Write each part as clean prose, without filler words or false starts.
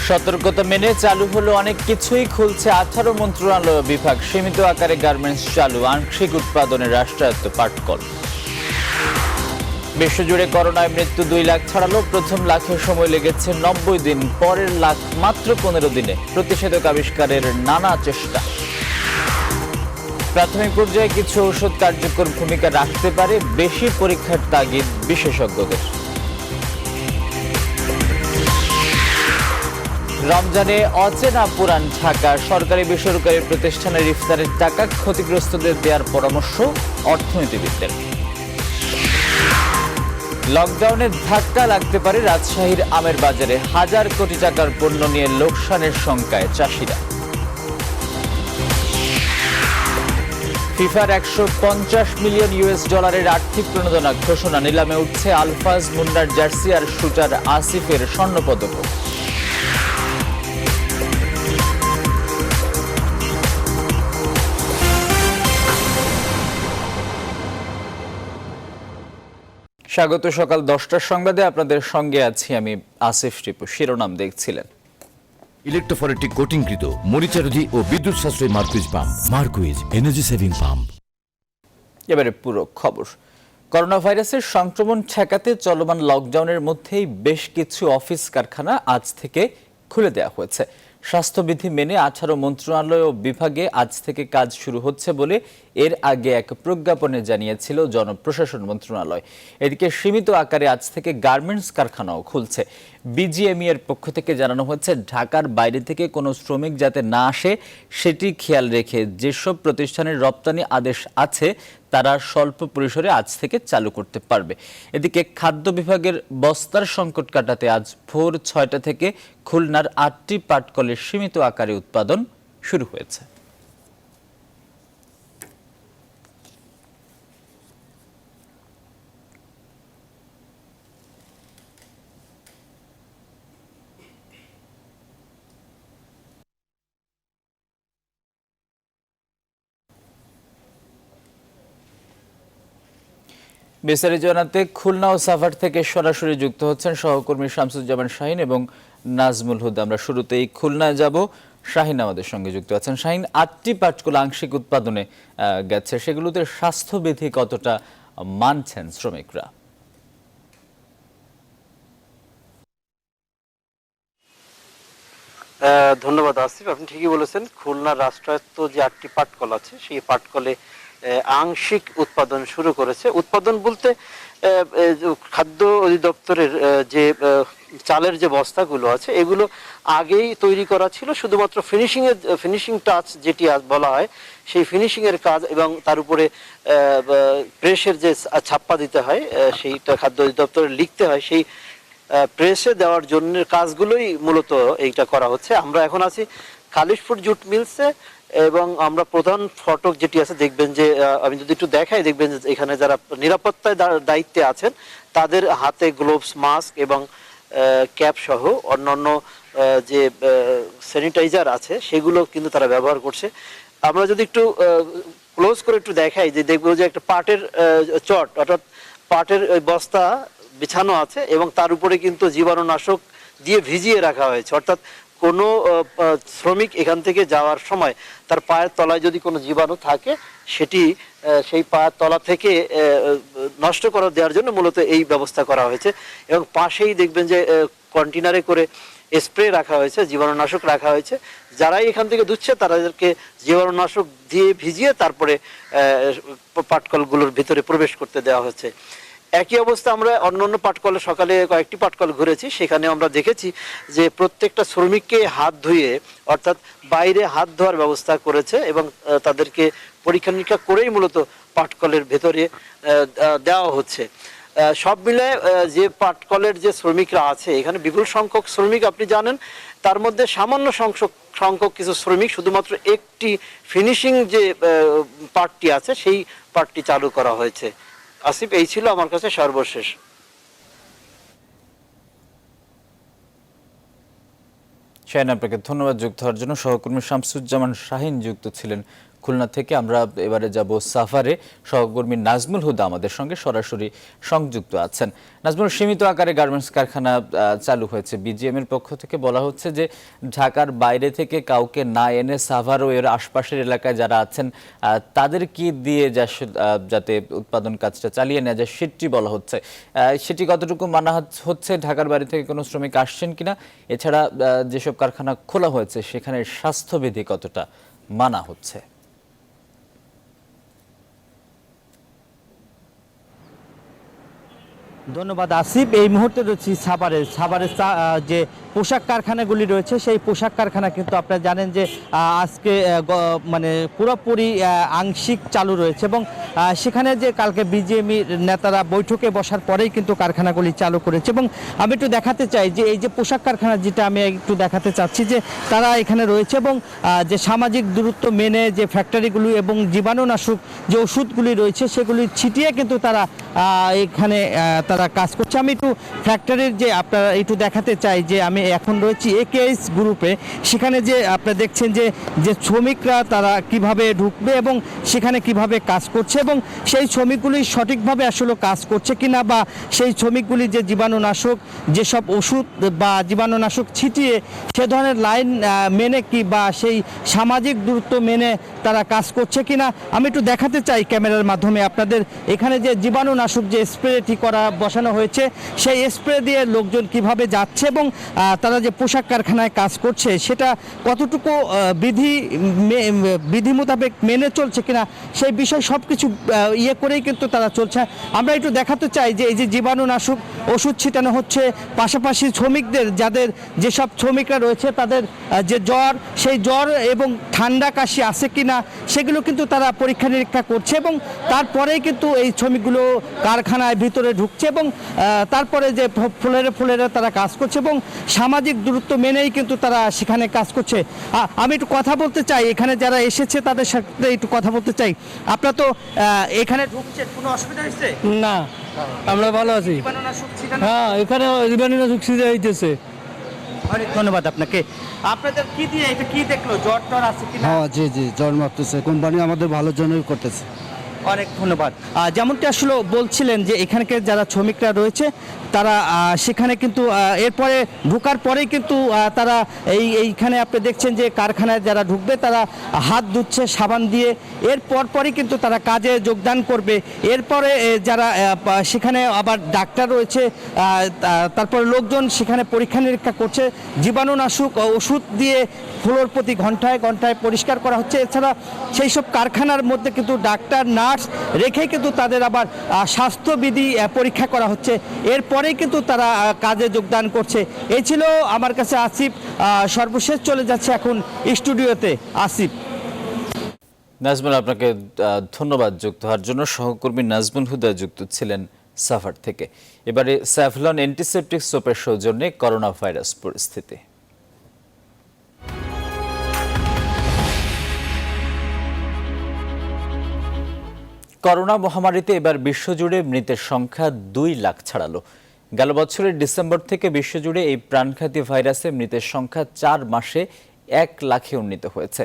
সতর্কতা মেনে চালু হলো অনেক কিছুই, খুলছে 18 মন্ত্রণালয় বিভাগ, সীমিত আকারে গার্মেন্টস চালু, আংশিক উৎপাদনে রাষ্ট্রায়ত্ত পাটকল। বিশ্বজুড়ে করোনায় মৃত্যু 2 লাখ ছাড়ালো, প্রথম লাখের সময় লেগেছে 90 দিন, পরের লাখ মাত্র 15 দিনে, প্রতিষেধক আবিষ্কারের নানা চেষ্টা। প্রাথমিক পর্যায়ে কিছু ঔষধ কার্যকর ভূমিকা রাখতে পারে, বেশি পরীক্ষার তাগিদ বিশেষজ্ঞদের। রমজানে অচেনা পুরান ঢাকা, সরকারি বেসরকারি প্রতিষ্ঠানের ইফতারের টাকা ক্ষতিগ্রস্তদের দেওয়ার পরামর্শ অর্থনীতিবিদদের। লকডাউনে ধাক্কা লাগতে পারে রাজশাহীর আমের বাজারে, হাজার কোটি টাকার পণ্য নিয়ে লোকসানের শঙ্কায় চাষিরা। ফিফার $150 মিলিয়ন আর্থিক প্রণোদনা ঘোষণা, নিলামে উঠছে আলফাজ মুন্নার জার্সি আর শুটার আসিফের স্বর্ণপদক। স্বাগত সকাল 10টার সংবাদে, আপনাদের সঙ্গে আছি আমি আসিফ টিপু। শিরোনাম দেখছিলেন। ইলেকট্রোফরেটিক কোটিংকৃত মরিচারোধী ও বিদ্যুৎ সাশ্রয়ী Marquis pump. Marquis energy saving pump. এবারে পুরো খবর। করোনা ভাইরাসের সংক্রমণ ঠেকাতে চলমান লকডাউনের মধ্যেই বেশ কিছু অফিস কারখানা আজ থেকে খুলে দেওয়া হয়েছে। স্বাস্থ্যবিধি মেনে 18 মন্ত্রণালয় ও বিভাগে আজ থেকে কাজ শুরু হচ্ছে বলে এর আগে এক প্রজ্ঞাপনে জানিয়েছিল জনপ্রশাসন মন্ত্রণালয়। এদিকে সীমিত আকারে আজ থেকে গার্মেন্টস কারখানাও খুলছে। বিজিএমই এর পক্ষ থেকে জানানো হচ্ছে, ঢাকার বাইরে থেকে কোনো শ্রমিক যাতে না আসে সেটি খেয়াল রেখে যেসব প্রতিষ্ঠানের রপ্তানি আদেশ আছে তারা স্বল্প পরিসরে আজ থেকে চালু করতে পারবে। এদিকে খাদ্য বিভাগের বস্তার সংকট কাটাতে আজ ভোর 6টা থেকে খুলনার 8টি পাটকলের সীমিত আকারে উৎপাদন শুরু হয়েছে। বিস্তারিত জানাতে খুলনা ও সাভার থেকে সরাসরি যুক্ত হচ্ছেন সহকর্মী শামসুজ্জামান শাহিন এবং নাজমুল হুদা। আমরা শুরুতেই খুলনায় যাব, শাহিন আমাদের সঙ্গে যুক্ত আছেন। শাহিন, 8টি পাটকল আংশিক উৎপাদনে গেছে, সেগুলোতে স্বাস্থ্যবিধি কতটা মানছেন শ্রমিকরা? ধন্যবাদ আসিফ, আপনি ঠিকই বলেছেন। খুলনার রাষ্ট্রায়ত্ত যে 8টি পাটকল আছে সেই পাটকলে আংশিক উৎপাদন শুরু করেছে। উৎপাদন বলতে খাদ্য অধিদপ্তরের যে চালের যে বস্তাগুলো আছে এগুলো আগেই তৈরি করা ছিল, শুধুমাত্র ফিনিশিং টাচ যেটি বলা হয় সেই ফিনিশিং এর কাজ এবং তার উপরে প্রেসের যে ছাপ্পা দিতে হয় সেইটা খাদ্য অধিদপ্তরে লিখতে হয়, সেই প্রেসে দেওয়ার জন্য কাজগুলোই মূলত এইটা করা হচ্ছে। আমরা এখন আছি খালিশপুর জুট মিলসে এবং আমরা প্রধান ফটক যেটি আছে দেখবেন যে, আমি যদি একটু দেখাই দেখবেন যে এখানে যারা নিরাপত্তায় দায়িত্বে আছেন তাদের হাতে গ্লোভস, মাস্ক এবং ক্যাপ সহ অন্যান্য যে স্যানিটাইজার আছে সেগুলো কিন্তু তারা ব্যবহার করছে। আমরা যদি একটু ক্লোজ করে একটু দেখাই যে দেখবো যে একটা পাটের চট অর্থাৎ পাটের বস্তা বিছানো আছে এবং তার উপরে কিন্তু জীবাণুনাশক দিয়ে ভিজিয়ে রাখা হয়েছে। অর্থাৎ কোনো শ্রমিক এখান থেকে যাওয়ার সময় তার পায়ের তলায় যদি কোনো জীবাণু থাকে সেটি সেই পায়ের তলা থেকে নষ্ট করে দেওয়ার জন্য মূলত এই ব্যবস্থা করা হয়েছে। এবং পাশেই দেখবেন যে কন্টেনারে করে স্প্রে রাখা হয়েছে, জীবাণুনাশক রাখা হয়েছে। যারাই এখান থেকে ধুচ্ছে তাদেরকে জীবাণুনাশক দিয়ে ভিজিয়ে তারপরে পাটকলগুলোর ভিতরে প্রবেশ করতে দেওয়া হচ্ছে। একই অবস্থা আমরা অন্যান্য পাটকলে সকালে কয়েকটি পাটকল ঘুরেছি, সেখানে আমরা দেখেছি যে প্রত্যেকটা শ্রমিককে হাত ধুয়ে অর্থাৎ বাইরে হাত ধোয়ার ব্যবস্থা করেছে এবং তাদেরকে পরীক্ষা নিরীক্ষা করেই মূলত পাটকলের ভেতরে দেওয়া হচ্ছে। সব মিলে যে পাটকলের যে শ্রমিকরা আছে এখানে বিপুল সংখ্যক শ্রমিক আপনি জানেন, তার মধ্যে সামান্য সংখ্যক কিছু শ্রমিক শুধুমাত্র একটি ফিনিশিং যে পার্টটি আছে সেই পার্টটি চালু করা হয়েছে। আসিফ, এই ছিল আমার কাছে সর্বশেষ। শাহিন, আপনাকে ধন্যবাদ যুক্ত হওয়ার জন্য। সহকর্মী শামসুজ্জামান শাহিন যুক্ত ছিলেন খুলনা থেকে আমরা এবারে যাব সাফারে। সহকর্মী নাজমুল হুদা আমাদের সঙ্গে সরাসরি সংযুক্ত আছেন। নাজমুল, সীমিত আকারে গার্মেন্টস কারখানা চালু হয়েছে, বিজিএম এর পক্ষ থেকে বলা হচ্ছে যে ঢাকার বাইরে থেকে কাউকে না এনে সাভার ও এর আশপাশের এলাকায় যারা আছেন তাদের কি দিয়ে যাতে উৎপাদন কাজটা চালিয়ে নেওয়া যায় সেটি বলা হচ্ছে। সেটি কতটুকু মানা হচ্ছে? ঢাকার বাইরে থেকে কোনো শ্রমিক আসছেন কিনা? এছাড়া যেসব কারখানা খোলা হয়েছে সেখানে স্বাস্থ্যবিধি কতটা মানা হচ্ছে? ধন্যবাদ আসিফ। এই মুহূর্তে রয়েছি সাভারের যে পোশাক কারখানাগুলি রয়েছে সেই পোশাক কারখানা কিন্তু আপনারা জানেন যে আজকে মানে পুরোপুরি আংশিক চালু রয়েছে এবং সেখানে যে কালকে বিজিএমই নেতারা বৈঠকে বসার পরেই কিন্তু কারখানাগুলি চালু করেছে। এবং আমি একটু দেখাতে চাই যে এই যে পোশাক কারখানা, যেটা আমি একটু দেখাতে চাচ্ছি যে তারা এখানে রয়েছে এবং যে সামাজিক দূরত্ব মেনে যে ফ্যাক্টরিগুলি এবং জীবাণুনাশক যে ওষুধগুলি রয়েছে সেগুলি ছিটিয়ে কিন্তু তারা এখানে তারা কাজ করছে। আমি একটু ফ্যাক্টরির যে আপনারা একটু দেখাতে চাই যে আমি এখন রয়েছি একেএস গ্রুপে। সেখানে যে আপনারা দেখছেন যে শ্রমিকরা তারা কিভাবে ঢুকবে এবং সেখানে কিভাবে কাজ করছে এবং সেই শ্রমিকগুলি সঠিকভাবে আসলে কাজ করছে কিনা, বা সেই শ্রমিকগুলি যে জীবাণুনাশক যেসব ওষুধ বা জীবাণুনাশক ছিটিয়ে সে ধরনের লাইন মেনে কি বা সেই সামাজিক দূরত্ব মেনে তারা কাজ করছে কিনা আমি একটু দেখাতে চাই ক্যামেরার মাধ্যমে আপনাদের। এখানে যে জীবাণুনাশক যে স্প্রেটি বসানো হয়েছে সেই স্প্রে দিয়ে লোকজন কিভাবে যাচ্ছে এবং তারা যে পোশাক কারখানায় কাজ করছে সেটা কতটুকু বিধি মোতাবেক মেনে চলছে কিনা সেই বিষয় সব কিছু ইয়ে করেই কিন্তু তারা চলছে। আমরা একটু দেখাতে চাই যে এই যে জীবাণুনাশক ওষুধ ছিটানো হচ্ছে, পাশাপাশি শ্রমিকদের যাদের যেসব শ্রমিকরা রয়েছে তাদের যে জ্বর, সেই জ্বর এবং ঠান্ডা কাশি আছে কিনা সেগুলো কিন্তু তারা পরীক্ষা নিরীক্ষা করছে এবং তারপরেই কিন্তু এই শ্রমিকগুলো কারখানায় ভিতরে ঢুকছে এবং তারপরে যে ফ্লোরে তারা কাজ করছে এবং সামাজিক দূরত্ব মেনেই কিন্তু তারা সেখানে কাজ করছে। আমি একটু কথা বলতে চাই, এখানে যারা এসেছে তাদের সাথে একটু কথা বলতে চাই। আপনারা তো এখানে ঢুকছেন, কোনো অসুবিধা হয়েছে? না, আমরা ভালো আছি। হ্যাঁ, এখানে জীবাণুনাশক ছিটানো হইতেছে। অনেক ধন্যবাদ আপনাকে। আপনাদের কি দিয়ে এটা কি দেখলো, জ্বর টর আছে কিনা? হ্যাঁ, জি জি, জ্বর মারতেছে, কোম্পানি আমাদের ভালোর জন্যই করতেছে। অনেক ধন্যবাদ। যেমনটি আসলে বলছিলেন যে এখানকার যারা শ্রমিকরা রয়েছে তারা সেখানে কিন্তু এরপরে ঢোকার পরেই কিন্তু তারা এইখানে আপনি দেখছেন যে কারখানায় যারা ঢুকবে তারা হাত ধুচ্ছে সাবান দিয়ে, এর পরই কিন্তু তারা কাজে যোগদান করবে। এরপরে যারা সেখানে আবার ডাক্তার রয়েছে, তারপরে লোকজন সেখানে পরীক্ষা নিরীক্ষা করছে, জীবাণুনাশক ওষুধ দিয়ে ফ্লোর প্রতি ঘন্টায় ঘন্টায় পরিষ্কার করা হচ্ছে। এছাড়া সেই সব কারখানার মধ্যে কিন্তু ডাক্তার নার্স রেখে কিন্তু তাদের আবার স্বাস্থ্যবিধি পরীক্ষা করা হচ্ছে, এরপরেই কিন্তু তারা কাজে যোগদান করছে। এই ছিল আমার কাছে আসিফ। সর্বশেষ চলে যাচ্ছে এখন স্টুডিওতে। আসিফ। নাজমুল, আপনাকে ধন্যবাদ যুক্ত হওয়ার জন্য। সহকর্মী নাজমুল হুদা যুক্ত ছিলেন সাভার থেকে। এবারে স্যাভলন অ্যান্টিসেপটিক সোপের সৌজন্যে করোনা ভাইরাস পরিস্থিতি। করোনা মহামারীতে এবার বিশ্বজুড়ে মৃতের সংখ্যা 2 লাখ ছাড়ালো। গেল বছরের ডিসেম্বর থেকে বিশ্বজুড়ে এই প্রাণঘাতী ভাইরাসে মৃতের সংখ্যা 4 মাসে 1 লাখে উন্নীত হয়েছে,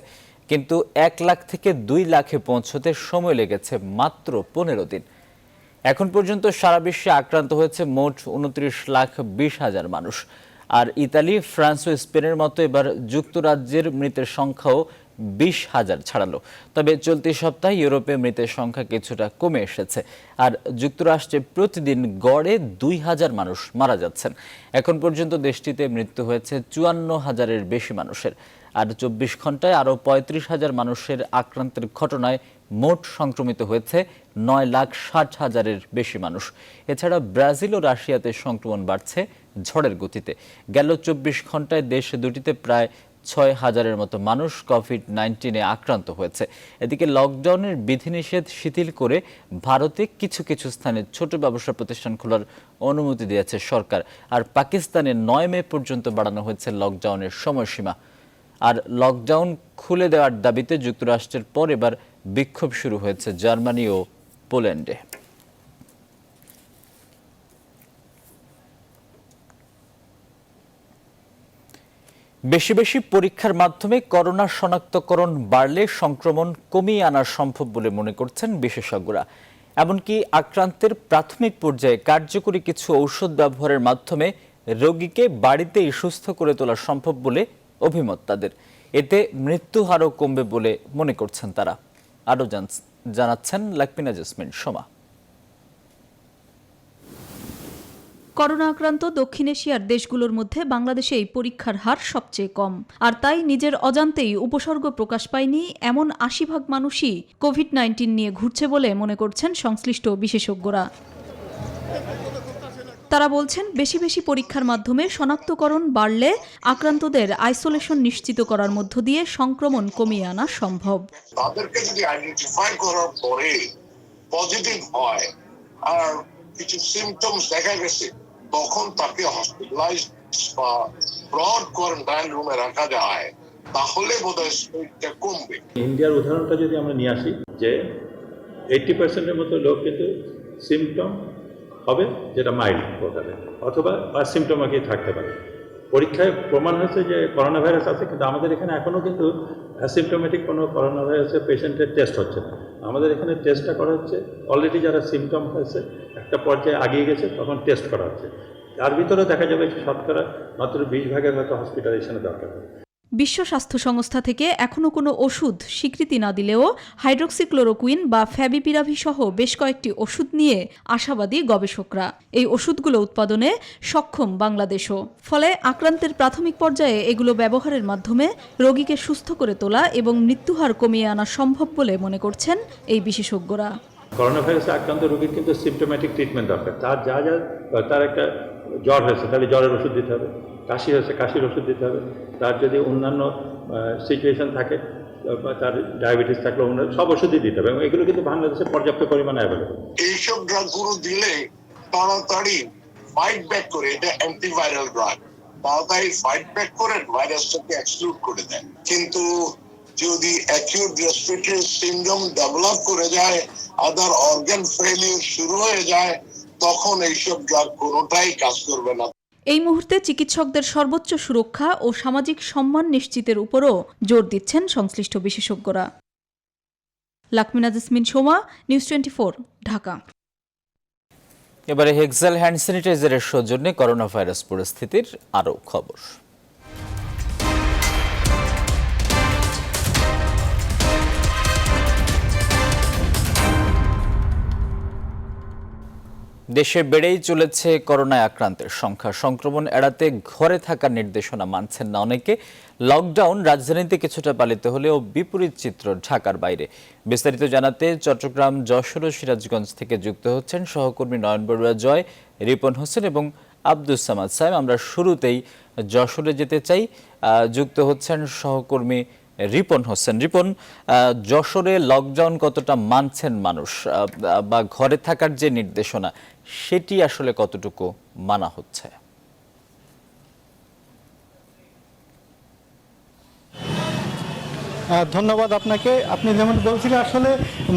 কিন্তু 1 লাখ থেকে 2 লাখে পৌঁছতে সময় লেগেছে মাত্র 15 দিন। এখন পর্যন্ত সারা বিশ্বে আক্রান্ত হয়েছে মোট 29,20,000 মানুষ। আর ইতালি, ফ্রান্স ও স্পেনের মতো এবার যুক্তরাজ্যের মৃতের সংখ্যাও 20,000 ছাড়ালো। তবে চলতি সপ্তাহে ইউরোপে মৃতের সংখ্যা কিছুটা কমে এসেছে, আর যুক্তরাষ্ট্রে প্রতিদিন গড়ে 2,000 মানুষ মারা যাচ্ছেন। এখন পর্যন্ত দেশটিতে মৃত্যু হয়েছে 54,000-এর বেশি মানুষের, আর 24 ঘন্টায় আরও 35,000 মানুষের আক্রান্তের ঘটনায় মোট সংক্রমিত হয়েছে 9,60,000-এর বেশি মানুষ। এছাড়া ব্রাজিল ও রাশিয়াতে সংক্রমণ বাড়ছে ঝড়ের গতিতে। গেল 24 ঘন্টায় দেশ দুটিতে প্রায় 6,000-এর মতো মানুষ কোভিড-19-এ আক্রান্ত হয়েছে। এদিকে লকডাউনের বিধিনিষেধ শিথিল করে ভারতে কিছু কিছু স্থানে ছোট ব্যবসা প্রতিষ্ঠান খোলার অনুমতি দিয়েছে সরকার, আর পাকিস্তানে 9 মে পর্যন্ত বাড়ানো হয়েছে লকডাউনের সময়সীমা। আর লকডাউন খুলে দেওয়ার দাবিতে যুক্তরাষ্ট্রের পর এবার বিক্ষোভ শুরু হয়েছে জার্মানি ও পোল্যান্ডে। বেশি বেশি পরীক্ষার মাধ্যমে করোনা শনাক্তকরণ বাড়লে সংক্রমণ কমিয়ে আনা সম্ভব বলে মনে করছেন বিশেষজ্ঞরা। এমনকি আক্রান্তের প্রাথমিক পর্যায়ে কার্যকরী কিছু ঔষধ ব্যবহারের মাধ্যমে রোগীকে বাড়িতেই সুস্থ করে তোলা সম্ভব বলে অভিমত তাদের। এতে মৃত্যু হারও কমবে বলে মনে করছেন তারা। আরও জানাচ্ছেন লাকমিনা জেসমিন সোমা। করোনা আক্রান্ত দক্ষিণ এশিয়ার দেশগুলোর মধ্যে বাংলাদেশে এই পরীক্ষার হার সবচেয়ে কম। আর তাই নিজের অজান্তেই উপসর্গ প্রকাশ পায়নি এমন ৮০% মানুষই কোভিড-19 নিয়ে ঘুরছে বলে মনে করছেন সংশ্লিষ্ট বিশেষজ্ঞরা। তারা বলছেন, বেশি বেশি পরীক্ষার মাধ্যমে শনাক্তকরণ বাড়লে আক্রান্তদের আইসোলেশন নিশ্চিত করার মধ্য দিয়ে সংক্রমণ কমিয়ে আনা সম্ভব। তাদেরকে যদি আইডেন্টিফাই করার পরে পজিটিভ হয় আর কিছু সিমটমস দেখা গেছে, তখন তাকে হসপিটালাইজ বা ব্রড কোয়ারেন্টাইন রুমে রাখা যায়, তাহলে বোধহয় স্প্রেডটা কমবে। ইন্ডিয়ার উদাহরণটা যদি আমরা নিয়ে আসি, যে 80%-এর মতো লোক কিন্তু সিমটম হবে যেটা মাইল্ড প্রকারের, অথবা সিমটমাকেই থাকতে পারে। পরীক্ষায় প্রমাণ হয়েছে যে করোনা ভাইরাস আছে, কিন্তু আমাদের এখানে এখনও কিন্তু অ্যাসিমটোমেটিক কোনো করোনা ভাইরাসের পেশেন্টের টেস্ট হচ্ছে না। আমাদের এখানে টেস্টটা করা হচ্ছে অলরেডি যারা সিমটম হয়েছে, একটা পর্যায়ে আগিয়ে গেছে, তখন টেস্ট করা হচ্ছে। তার ভিতরে দেখা যাবে শতকরা মাত্র 20% হয়তো হসপিটালাইজেশনের দরকার হবে। বিশ্ব স্বাস্থ্য সংস্থা থেকে এখনও কোনো ওষুধ স্বীকৃতি না দিলেও হাইড্রোক্সিক্লোরোকুইন বা ফ্যাভিপিরাভি সহ বেশ কয়েকটি ওষুধ নিয়ে আশাবাদী গবেষকরা। এই ওষুধগুলো উৎপাদনে সক্ষম বাংলাদেশও। ফলে আক্রান্তের প্রাথমিক পর্যায়ে এগুলো ব্যবহারের মাধ্যমে রোগীকে সুস্থ করে তোলা এবং মৃত্যুহার কমিয়ে আনা সম্ভব বলে মনে করছেন এই বিশেষজ্ঞরা। করোনা ভাইরাসে আক্রান্ত রোগীর কিন্তু সিমটোম্যাটিক ট্রিটমেন্ট দরকার। তার একটা জ্বর হয়েছে, তাহলে জ্বরের ওষুধ দিতে হবে। কাশি হয়েছে, কাশির ওষুধ দিতে হবে। তার যদি অন্যান্য সিচুয়েশন থাকে, তার ডায়াবেটিস থাকলে সব ওষুধই দিতে হবে, এবং এগুলো কিন্তু বাংলাদেশে পর্যাপ্ত পরিমাণে অ্যাভেলেবল। এইসব ড্রাগগুলো দিলে তাড়াতাড়ি ফাইট ব্যাক করে, এটা অ্যান্টিভাইরাল ড্রাগ, তাড়াতাড়ি ফাইট ব্যাক করে ভাইরাসটাকে এক্সক্লুড করে দেয়। কিন্তু যদি অ্যাকিউট রেসপিরেটরি সিনড্রোম ডেভেলপ করে যায়, আদার অর্গান ফেলিউর শুরু হয়ে যায়, তখন এইসব ড্রাগ কোনোটাই কাজ করবে না। এই মুহূর্তে চিকিৎসকদের সর্বোচ্চ সুরক্ষা ও সামাজিক সম্মান নিশ্চিতের উপরও জোর দিচ্ছেন সংশ্লিষ্ট বিশেষজ্ঞরা। লাকমিনা জেসমিন সোমা, নিউজ 24, ঢাকা। এবারে হেক্সাল হ্যান্ড স্যানিটাইজারের সৌজন্যে করোনা ভাইরাস পরিস্থিতির আরও খবর। দেশে বেড়েই চলেছে করোনায় আক্রান্তের সংখ্যা। সংক্রমণ এড়াতে ঘরে থাকার নির্দেশনা মানছেন না অনেকে। লকডাউন রাজধানীতে কিছুটা পালিত হলেও বিপরীত চিত্র ঢাকার বাইরে। বিস্তারিত জানাতে চট্টগ্রাম, যশোর ও সিরাজগঞ্জ থেকে যুক্ত হচ্ছেন সহকর্মী নয়ন বড়ুয়া জয়, রিপন হোসেন এবং আব্দুস সামাদ সাহেব। আমরা শুরুতেই যশোরে যেতে চাই, যুক্ত হচ্ছেন সহকর্মী রিপন হোসেন। রিপন, যশোরে লকডাউন কতটা মানছেন মানুষ, বা ঘরে থাকার যে নির্দেশনা সেটি আসলে কতটুকু মানা হচ্ছে? ধন্যবাদ আপনাকে। আপনি যেমন বলছিলেন, আসলে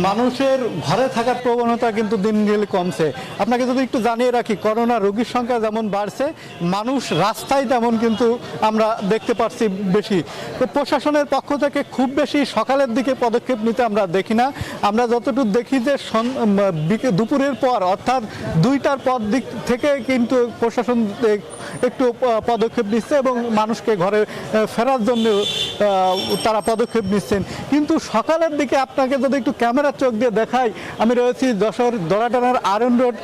মানুষের ঘরে থাকার প্রবণতা কিন্তু দিন দিন কমছে। আপনাকে যদি একটু জানিয়ে রাখি, করোনা রোগীর সংখ্যা যেমন বাড়ছে, মানুষ রাস্তায় তেমন কিন্তু আমরা দেখতে পাচ্ছি বেশি। তো প্রশাসনের পক্ষ থেকে খুব বেশি সকালের দিকে পদক্ষেপ নিতে আমরা দেখি না। আমরা যতটুকু দেখি যে দুপুরের পর, অর্থাৎ 2টার পর দিক থেকে কিন্তু প্রশাসন একটু পদক্ষেপ নিচ্ছে এবং মানুষকে ঘরে ফেরার জন্য তারা পদক্ষেপ নিচ্ছেন। কিন্তু সকালের দিকে আপনাকে যদি একটু ক্যামেরার চোখ দিয়ে দেখাই, আমি রয়েছি যশোর দোরাটানার আরএন রোড।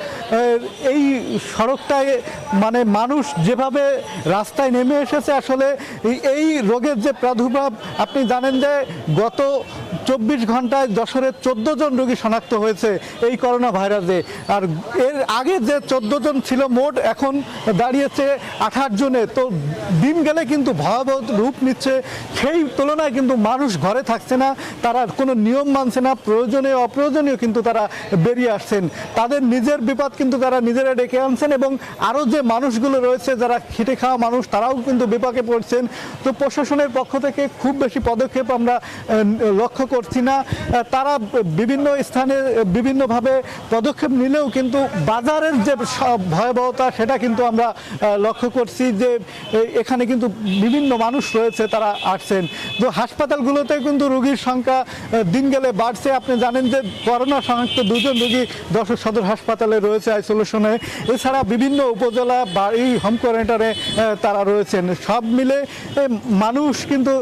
এই সড়কটায় মানে মানুষ যেভাবে রাস্তায় নেমে এসেছে, আসলে এই রোগের যে প্রাদুর্ভাব, আপনি জানেন যে গত 24 ঘন্টায় যশোরের 14 জন রোগী শনাক্ত হয়েছে এই করোনা ভাইরাসে। আর এর আগে যে 14 জন ছিল মোট, এখন দাঁড়িয়েছে 28 জনে। তো দিন গেলে কিন্তু ভয়াবহ রূপ নিচ্ছে। সেই তুলনায় কিন্তু মানুষ ঘরে থাকছে না, তারা কোনো নিয়ম মানছে না, প্রয়োজনীয় অপ্রয়োজনীয় কিন্তু তারা বেরিয়ে আসছেন। তাদের নিজের বিপদ কিন্তু তারা নিজেরা ডেকে আনছেন, এবং আরও যে মানুষগুলো রয়েছে যারা খেটে খাওয়া মানুষ, তারাও কিন্তু বিপাকে পড়ছেন। তো প্রশাসনের পক্ষ থেকে খুব বেশি পদক্ষেপ আমরা লক্ষ্য করছি না। তারা বিভিন্ন স্থানে বিভিন্নভাবে পদক্ষেপ নিলেও কিন্তু বাজারের যে ভয়াবহতা, সেটা কিন্তু আমরা লক্ষ্য করছি যে এখানে কিন্তু বিভিন্ন মানুষ রয়েছে, তারা আসছেন। তো হাসপাতালগুলোতে কিন্তু রোগীর সংখ্যা দিন গেলে বাড়ছে। আপনি জানেন যে করোনা শনাক্ত 2 জন রোগী যশোর সদর হাসপাতালে রয়েছে আইসোলেশনে। এছাড়া বিভিন্ন উপজেলা বাড়ি হোম কোয়ারেন্টাইনে তারা রয়েছেন। সব মিলে মানুষ কিন্তু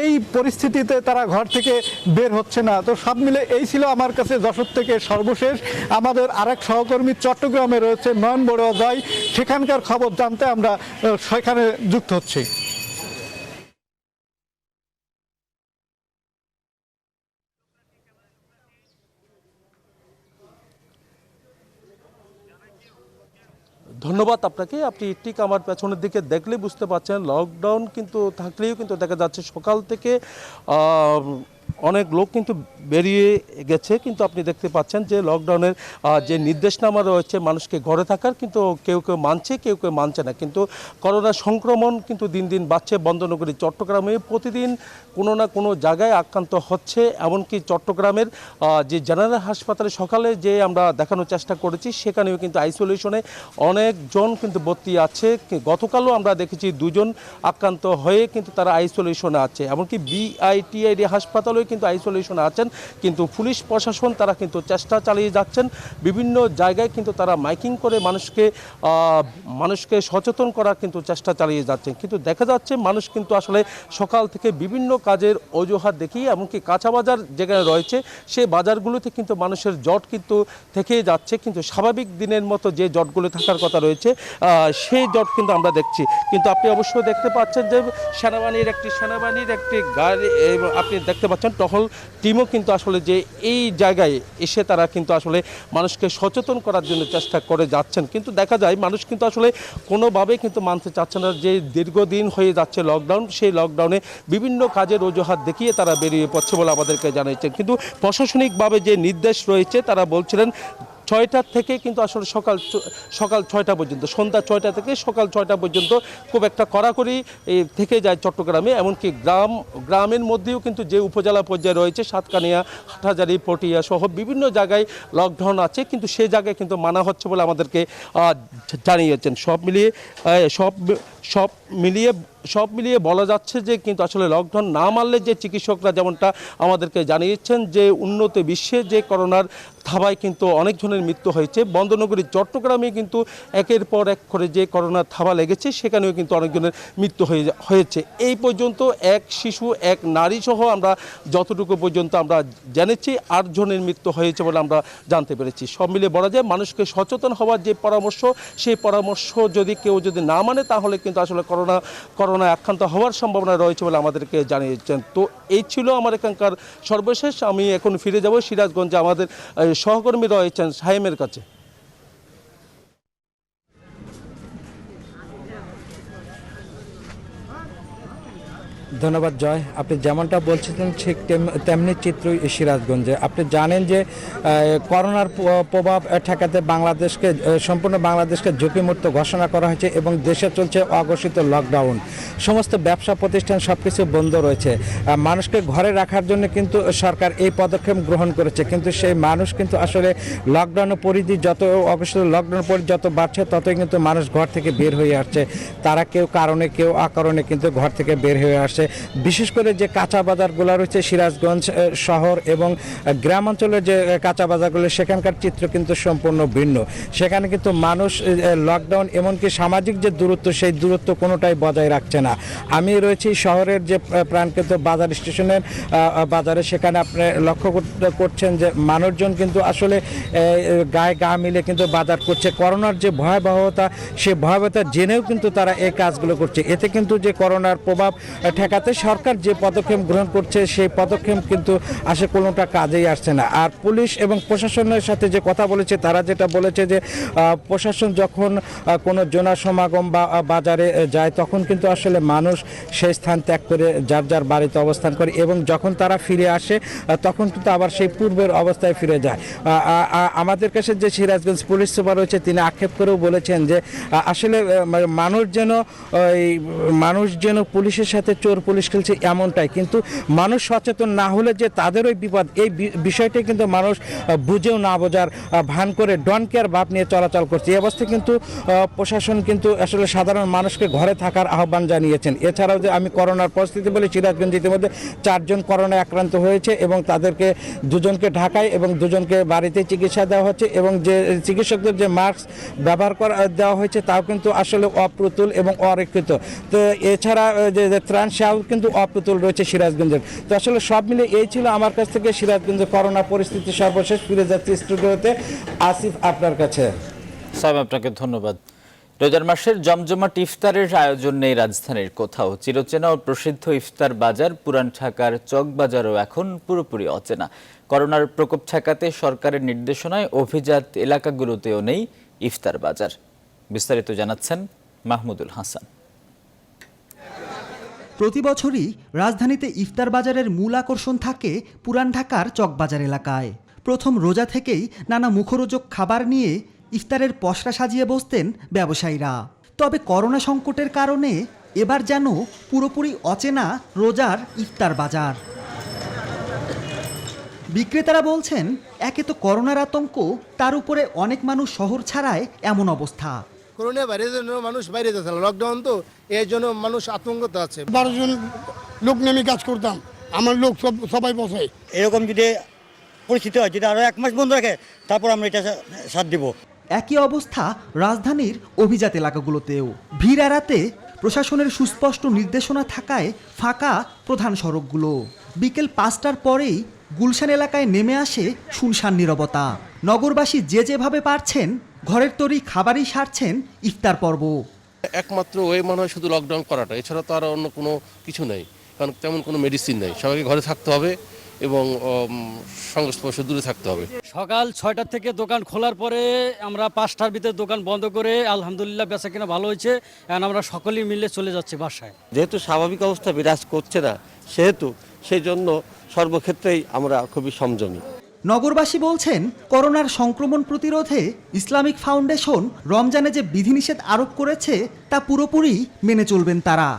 এই পরিস্থিতিতে তারা ঘর থেকে বের হচ্ছে না। তো সব মিলে এই ছিল আমার কাছে যশোর থেকে সর্বশেষ। আমাদের আরেক সহকর্মী চট্টগ্রামে রয়েছে, নয়ন বড়ুয়া জয়, সেখানকার খবর জানতে আমরা সেখানে যুক্ত হচ্ছি। ধন্যবাদ আপনাকে। আপনি ঠিক আমার পেছনের দিকে দেখলে বুঝতে পারছেন লকডাউন কিন্তু থাকলেও কিন্তু দেখা যাচ্ছে সকাল থেকে অনেক লোক কিন্তু বেরিয়ে গেছে, কিন্তু আপনি দেখতে পাচ্ছেন যে লকডাউনের যে নির্দেশনামা রয়েছে মানুষকে ঘরে থাকার, কিন্তু কেউ কেউ মানছে, কেউ কেউ মানছে না। কিন্তু করোনা সংক্রমণ কিন্তু দিন দিন বাড়ছে। বন্দরনগরী চট্টগ্রামে প্রতিদিন কোনো না কোনো জায়গায় আক্রান্ত হচ্ছে। এমনকি চট্টগ্রামের যে জেনারেল হাসপাতালে সকালে যে আমরা দেখানোর চেষ্টা করেছি, সেখানেও কিন্তু আইসোলেশনে অনেকজন কিন্তু ভর্তি আছে। গতকালও আমরা দেখেছি 2 জন আক্রান্ত হয়ে কিন্তু তারা আইসোলেশনে আছে। এমনকি বিআইটিআইডি হাসপাতালেও কিন্তু আইসোলেশনে আছেন। কিন্তু পুলিশ প্রশাসন তারা কিন্তু চেষ্টা চালিয়ে যাচ্ছেন। বিভিন্ন জায়গায় কিন্তু তারা মাইকিং করে মানুষকে সচেতন করার কিন্তু চেষ্টা চালিয়ে যাচ্ছেন। কিন্তু দেখা যাচ্ছে মানুষ কিন্তু আসলে সকাল থেকে বিভিন্ন কাজের অজুহাত দেখিয়ে, এমনকি কাঁচা বাজার যেখানে রয়েছে সেই বাজারগুলোতে কিন্তু মানুষের জট কিন্তু থেকেই যাচ্ছে। কিন্তু স্বাভাবিক দিনের মতো যে জটগুলো থাকার কথা রয়েছে সেই জট কিন্তু আমরা দেখছি। কিন্তু আপনি অবশ্যই দেখতে পাচ্ছেন যে সেনাবাহিনীর একটি গাড়ি আপনি দেখতে পাচ্ছেন, টহল টিমও কিন্তু আসলে যে এই জায়গায় এসে তারা কিন্তু আসলে মানুষকে সচেতন করার জন্য চেষ্টা করে যাচ্ছেন। কিন্তু দেখা যায় মানুষ কিন্তু আসলে কোনোভাবেই কিন্তু মানতে চাচ্ছে না যে দীর্ঘদিন হয়ে যাচ্ছে লকডাউন, সেই লকডাউনে বিভিন্ন কাজের অজুহাত দেখিয়ে তারা বেরিয়ে পড়ছে বলে আমাদেরকে জানিয়েছেন। কিন্তু প্রশাসনিকভাবে যে নির্দেশ রয়েছে তারা বলছিলেন 6টা থেকে কিন্তু আসলে সকাল 6টা পর্যন্ত, সন্ধ্যা 6টা থেকে সকাল 6টা পর্যন্ত খুব একটা কড়াকড়ি থেকে যায় চট্টগ্রামে। এমনকি গ্রামের মধ্যেও কিন্তু যে উপজেলা পর্যায়ে রয়েছে সাতকানিয়া, হাটহাজারী, পটিয়া সহ বিভিন্ন জায়গায় লকডাউন আছে, কিন্তু সেই জায়গায় কিন্তু মানা হচ্ছে বলে আমাদেরকে জানিয়েছেন। সব মিলিয়ে বলা যাচ্ছে যে কিন্তু আসলে লকডাউন না মানলে যে চিকিৎসকরা যেমনটা আমাদেরকে জানিয়েছেন যে উন্নত বিশ্বে যে করোনার থাবায় কিন্তু অনেকজনের মৃত্যু হয়েছে। বন্দরনগরী চট্টগ্রামে কিন্তু একের পর এক করে যে করোনার থাবা লেগেছে সেখানেও কিন্তু অনেকজনের মৃত্যু হয়েছে। এই পর্যন্ত এক শিশু, এক নারী সহ আমরা যতটুকু পর্যন্ত আমরা জেনেছি 8 জনের মৃত্যু হয়েছে বলে আমরা জানতে পেরেছি। সব মিলিয়ে বলা যায় মানুষকে সচেতন হওয়ার যে পরামর্শ, সেই পরামর্শ কেউ যদি না মানে তাহলে কিন্তু আসলে করোনায় আক্রান্ত হওয়ার সম্ভাবনা রয়েছে বলে আমাদেরকে জানিয়েছেন। তো এই ছিল আমার এখানকার সর্বশেষ। আমি এখন ফিরে যাব সিরাজগঞ্জে, আমাদের সহকর্মী রয়েছেন সাহেমের কাছে। ধন্যবাদ জয়। আপনি যেমনটা বলছিলেন ঠিক তেমনি চিত্র সিরাজগঞ্জে। আপনি জানেন যে করোনার প্রভাব ঠেকাতে সম্পূর্ণ বাংলাদেশকে ঝুঁকিমুক্ত ঘোষণা করা হয়েছে এবং দেশে চলছে অঘোষিত লকডাউন। সমস্ত ব্যবসা প্রতিষ্ঠান সবকিছু বন্ধ রয়েছে। মানুষকে ঘরে রাখার জন্য কিন্তু সরকার এই পদক্ষেপ গ্রহণ করেছে, কিন্তু সেই মানুষ কিন্তু আসলে লকডাউনের পরিধি অঘোষিত লকডাউন পরিধি যত বাড়ছে ততই কিন্তু মানুষ ঘর থেকে বের হয়ে আসছে। তারা কেউ কারণে কেউ অকারণে কিন্তু ঘর থেকে বের হয়ে আসছে। বিশেষ করে যে কাঁচা বাজারগুলো রয়েছে সিরাজগঞ্জ শহর এবং গ্রামাঞ্চলের যে কাঁচা বাজারগুলো, সেখানকার চিত্র কিন্তু সম্পূর্ণ ভিন্ন। সেখানে কিন্তু মানুষ লকডাউন এমনকি সামাজিক যে দূরত্ব, সেই দূরত্ব কোনোটাই বজায় রাখছে না। আমি রয়েছি শহরের যে প্রাণকেন্দ্র বাজার স্টেশনের বাজারে, সেখানে আপনি লক্ষ্য করছেন যে মানুষজন কিন্তু আসলে গায়ে গা মিলে কিন্তু বাজার করছে। করোনার যে ভয়াবহতা, সেই ভয়াবহতা জেনেও কিন্তু তারা এই কাজগুলো করছে। এতে কিন্তু যে করোনার প্রভাব ঠেকাতে সরকার যে পদক্ষেপ গ্রহণ করছে সেই পদক্ষেপ কিন্তু আসলে কোনোটা কাজেই আসছে না। আর পুলিশ এবং প্রশাসনের সাথে যে কথা বলেছে, তারা যেটা বলেছে যে প্রশাসন যখন কোনো জনসমাগম বা বাজারে যায় তখন কিন্তু আসলে মানুষ সেই স্থান ত্যাগ করে যার যার বাড়িতে অবস্থান করে এবং যখন তারা ফিরে আসে তখন কিন্তু আবার সেই পূর্বের অবস্থায় ফিরে যায়। আমাদের কাছে যে সিরাজগঞ্জ পুলিশ সুপার রয়েছে তিনি আক্ষেপ করেও বলেছেন যে আসলে মানুষ যেন পুলিশের সাথে চোর পুলিশ খেলছে এমনটাই, কিন্তু মানুষ সচেতন না হলে যে তাদেরই বিপদ, এই বিষয়টা কিন্তু মানুষ বুঝেও না বোঝার ভান করে ডন কেয়ার ভাব নিয়ে চলাচল করছে। এই অবস্থায় কিন্তু প্রশাসন কিন্তু আসলে সাধারণ মানুষকে ঘরে থাকার আহ্বান জানিয়েছেন। এছাড়াও যে আমি করোনার পরিস্থিতি বলে, সিরাজগঞ্জ ইতিমধ্যে 4 জন করোনায় আক্রান্ত হয়েছে এবং তাদেরকে 2 জনকে ঢাকায় এবং 2 জনকে বাড়িতে চিকিৎসা দেওয়া হচ্ছে, এবং যে চিকিৎসকদের যে মাস্ক ব্যবহার করা দেওয়া হয়েছে তাও কিন্তু আসলে অপ্রতুল এবং অরক্ষিত। তো এছাড়া যে ত্রাণ সেও কিন্তু অপ্রতুল রয়েছে সিরাজগঞ্জের। তো আসলে সব মিলে এই ছিল আমার কাছ থেকে সিরাজগঞ্জের করোনা পরিস্থিতি সর্বশেষ। ফিরে যাচ্ছি স্টুডিওতে, আসিফ আপনার কাছে। সাহেব আপনাকে ধন্যবাদ। রোজার মাসের জমজমাট ইফতারের আয়োজন নেই রাজধানীর কোথাও। চিরচেনা ও প্রসিদ্ধ ইফতার বাজার পুরান ঢাকার চক বাজারও এখন পুরোপুরি অচেনা। করোনার প্রকোপ ঠেকাতে সরকারের নির্দেশনায় অভিজাত এলাকাগুলোতেও নেই ইফতার বাজার। বিস্তারিত জানাচ্ছেন মাহমুদুল হাসান। প্রতি বছরই রাজধানীতে ইফতার বাজারের মূল আকর্ষণ থাকে পুরান ঢাকার চকবাজার এলাকায়। প্রথম রোজা থেকেই নানা মুখরোচক খাবার নিয়ে ইফতারের পসরা সাজিয়ে বসতেন ব্যবসায়ীরা। তবে করোনা সংকটের কারণে এবার যেন পুরোপুরি অচেনা রোজার ইফতার বাজার। বিক্রেতারা বলছেন, একে তো করোনার আতঙ্ক, তার উপরে অনেক মানুষ শহর ছাড়ায় এমন অবস্থা। করোনা ভাইরাসের জন্য মানুষ বাইরে যাচ্ছে, লকডাউন তো এর জন্য মানুষ আতঙ্কতে আছে। 12 জন লোক নেমে কাজ করতাম, আমার লোক সবাই বসে। এরকম যদি পরিস্থিতি হয়, যদি আরো 1 মাস বন্ধ রাখে, তারপর আমরা এটা সাথ দিব। একই অবস্থা রাজধানীর অভিজাত এলাকাগুলোতেও। ভিড় এড়াতে প্রশাসনের সুস্পষ্ট নির্দেশনা থাকায় ফাঁকা প্রধান সড়কগুলো। বিকেল 5টার পরেই গুলশান এলাকায় নেমে আসে শুনশান নীরবতা। নগরবাসী যে যেভাবে পারছেন ঘরের তৈরি খাবারই সারছেন ইফতার পর্ব। একমাত্র ওই মনে হয় শুধু লকডাউন করাটা, এছাড়া তো আর অন্য কোনো কিছু নেই, কারণ তেমন কোনো মেডিসিন নেই। সবাইকে ঘরে থাকতে হবে এবং সংস্পর্শ দূরে থাকতে হবে। সকাল 6টা থেকে দোকান খোলার পরে আমরা 5টার ভিতরে দোকান বন্ধ করে আলহামদুলিল্লাহ বেচা কিনা ভালো হয়েছে। এখন আমরা সকলেই মিলে চলে যাচ্ছি বাসায়। যেহেতু স্বাভাবিক অবস্থা বিরাজ করছে না, সেহেতু সেই জন্য সর্বক্ষেত্রেই আমরা খুবই সংযমী। নগরবাসী বলছেন, করোনার সংক্রমণ প্রতিরোধে ইসলামিক ফাউন্ডেশন রমজানে যে বিধিনিষেধ আরোপ করেছে তা পুরোপুরি মেনে চলবেন তারা।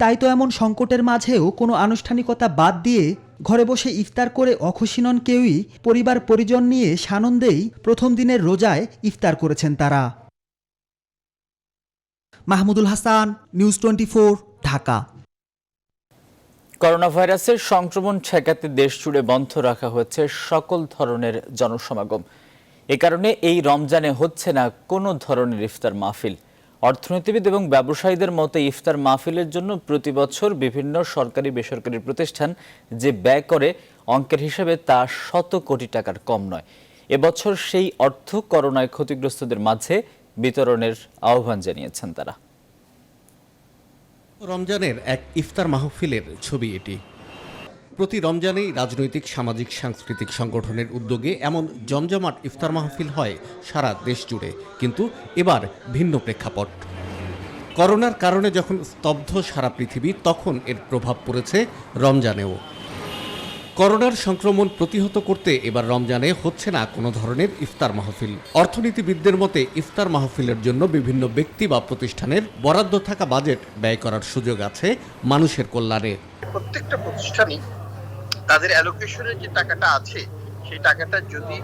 তাই তো এমন সংকটের মাঝেও কোনো আনুষ্ঠানিকতা বাদ দিয়ে ঘরে বসে ইফতার করে অখুশি নন কেউই। পরিবার পরিজন নিয়ে সানন্দেই প্রথম দিনের রোজায় ইফতার করেছেন তারা। মাহমুদুল হাসান, নিউজ 24, ঢাকা। করোনা ভাইরাসের সংক্রমণ ঠেকাতে দেশ জুড়ে বন্ধ রাখা হয়েছে সকল ধরনের জনসমাগম। এ কারণে এই রমজানে হচ্ছে না কোনো ধরনের ইফতার মাহফিল। অর্থনীতিবিদ এবং ব্যবসায়ীদের মতে ইফতার মাহফিলের জন্য প্রতি বছর বিভিন্ন সরকারি বেসরকারি প্রতিষ্ঠান যে ব্যয় করে অঙ্কের হিসেবে তা শত কোটি টাকার কম নয়। এবছর সেই অর্থ করোনায় ক্ষতিগ্রস্তদের মাঝে বিতরণের আহ্বান জানিয়েছেন তারা। রমজানের এক ইফতার মাহফিলের ছবি এটি। প্রতি রমজানেই রাজনৈতিক, সামাজিক, সাংস্কৃতিক সংগঠনের উদ্যোগে এমন জমজমাট ইফতার মাহফিল হয় সারা দেশ জুড়ে। কিন্তু এবার ভিন্ন প্রেক্ষাপট। করোনার কারণে যখন স্তব্ধ সারা পৃথিবী, তখন এর প্রভাব পড়েছে রমজানেও। করোনার সংক্রমণ প্রতিহত করতে এবার রমজানে হচ্ছে না কোনো ধরনের ইফতার মাহফিল। অর্থনীতিবিদদের মতে ইফতার মাহফিলের জন্য বিভিন্ন ব্যক্তি বা প্রতিষ্ঠানের বরাদ্দ থাকা বাজেট ব্যয় করার সুযোগ আছে মানুষের কল্যাণে। প্রত্যেকটা প্রতিষ্ঠানই তাদের অ্যালোকেশনের যে টাকাটা আছে, সেই টাকাটা যদি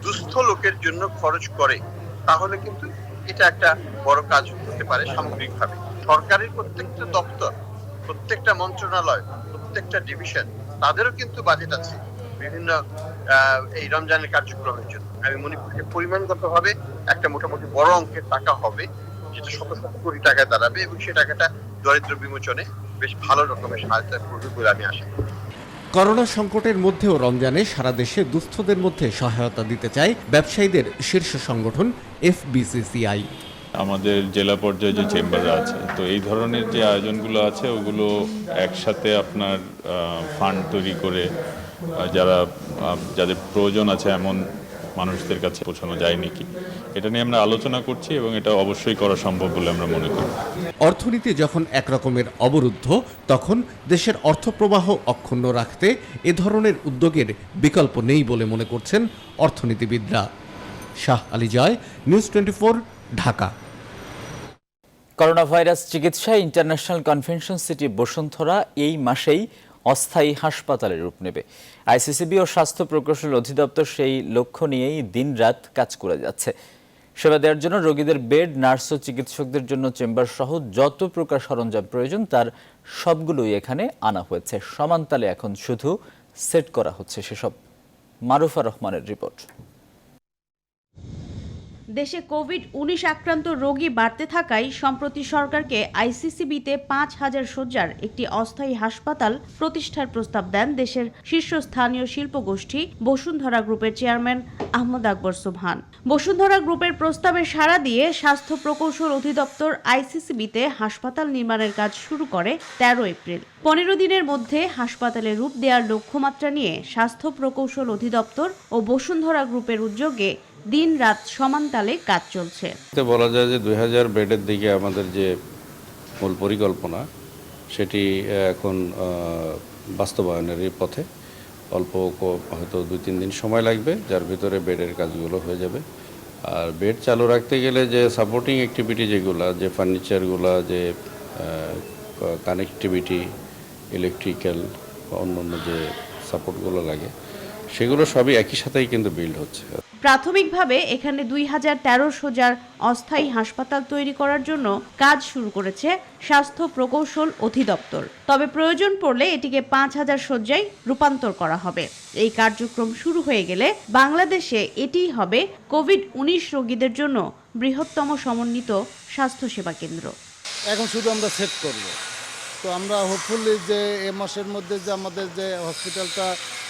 দুস্থ লোকের জন্য খরচ করে, তাহলে কিন্তু এটা একটা বড় কাজ হতে পারে সামগ্রিকভাবে। সরকারের প্রত্যেকটা দপ্তর, প্রত্যেকটা মন্ত্রণালয়, প্রত্যেকটা ডিভিশন, তাদেরও কিন্তু বাজেট আছে বিভিন্ন এই রমজানের কার্যক্রমের জন্য। আমি মনে করি যে পরিমাণগতভাবে একটা মোটামুটি বড় অঙ্কের টাকা হবে, যেটা শত শত কোটি টাকায় দাঁড়াবে এবং সেই টাকাটা দরিদ্র বিমোচনে বেশ ভালো রকমের সাহায্য করবে বলে আমি আশা করি। করোনা সংকটের মধ্যেও রমজানে সারা দেশে দুস্থদের মধ্যে সহায়তা দিতে চায় ব্যবসায়ীদের শীর্ষ সংগঠন FBCCI। আমাদের জেলা পর্যায়ে যে চেম্বার আছে, তো এই ধরনের যে আয়োজনগুলো আছে ওগুলো একসাথে আপনার ফান্ড তৈরি করে যাদের প্রয়োজন আছে এমন মানুষদের কাছে পৌঁছানো যায় নাকি, এটা নিয়ে আমরা আলোচনা করছি এবং এটা অবশ্যই করা সম্ভব বলে আমরা মনে করি। অর্থনীতি যখন একরকমের অবরুদ্ধ, তখন দেশের অর্থপ্রবাহ অক্ষুণ্ণ রাখতে এ ধরনের উদ্যোগের বিকল্প নেই বলে মনে করছেন অর্থনীতিবিদরা। শাহ আলী জয়, নিউজ 24, ঢাকা। করোনা ভাইরাস চিকিৎসায় ইন্টারন্যাশনাল কনভেনশন সিটি বসুন্ধরা এই মাসেই অস্থায়ী হাসপাতালে রূপ নেবে। আইসিসিবি ও স্বাস্থ্য প্রকৌশল অধিদপ্তর সেই লক্ষ্য নিয়েই দিনরাত কাজ করে যাচ্ছে। সেবা দেওয়ার জন্য রোগীদের বেড, নার্স ও চিকিৎসকদের জন্য চেম্বার সহ যত প্রকার সরঞ্জাম প্রয়োজন তার সবগুলোই এখানে আনা হয়েছে। সমানতালে এখন শুধু সেট করা হচ্ছে সেসব। মারুফা রহমানের রিপোর্ট। দেশে কোভিড-19 আক্রান্ত রোগী বাড়তে থাকায় সম্প্রতি সরকারকে আইসিসিবিতে ৫,০০০ শয্যার একটি অস্থায়ী হাসপাতাল প্রতিষ্ঠার প্রস্তাব দেন দেশের শীর্ষস্থানীয় শিল্পগোষ্ঠী বসুন্ধরা গ্রুপের চেয়ারম্যান আহমদ আকবর সুবহান। বসুন্ধরা গ্রুপের প্রস্তাবে সাড়া দিয়ে স্বাস্থ্য প্রকৌশল অধিদপ্তর আইসিসিবিতে হাসপাতাল নির্মাণের কাজ শুরু করে ১৩ এপ্রিল। ১৫ দিনের মধ্যে হাসপাতালে রূপ দেওয়ার লক্ষ্যমাত্রা নিয়ে স্বাস্থ্য প্রকৌশল অধিদপ্তর ও বসুন্ধরা গ্রুপের উদ্যোগে দিন রাত সমানতালে কাজ চলছে। বলা যায় যে ২০০০ বেডের দিকে আমাদের যে মূল পরিকল্পনা সেটি এখন বাস্তবায়নের পথে। অল্প হয়তো ২-৩ দিন সময় লাগবে, যার ভিতরে বেডের কাজগুলো হয়ে যাবে। আর বেড চালু রাখতে গেলে যে সাপোর্টিং অ্যাক্টিভিটি যেগুলা, যে ফার্নিচারগুলা, যে কানেক্টিভিটি, ইলেকট্রিক্যাল বা অন্যান্য যে সাপোর্টগুলো লাগে সেগুলো সবই একই সাথেই কিন্তু বিল্ড হচ্ছে। প্রাথমিকভাবে এখানে ২০১৩ শয্যার অস্থায়ী হাসপাতাল তৈরি করার জন্য কাজ শুরু করেছে স্বাস্থ্য প্রকৌশল অধিদপ্তর। তবে প্রয়োজন পড়লে এটিকে ৫,০০০ শয্যায় রূপান্তর করা হবে। এই কার্যক্রম শুরু হয়ে গেলে বাংলাদেশে এটিই হবে কোভিড-19 রোগীদের জন্য বৃহত্তম সমন্বিত স্বাস্থ্যসেবা কেন্দ্র। এখন শুধু আমরা সেট করব। তো আমরা হোপফুলি যে এ মাসের মধ্যে যে আমাদের যে হসপিটালটা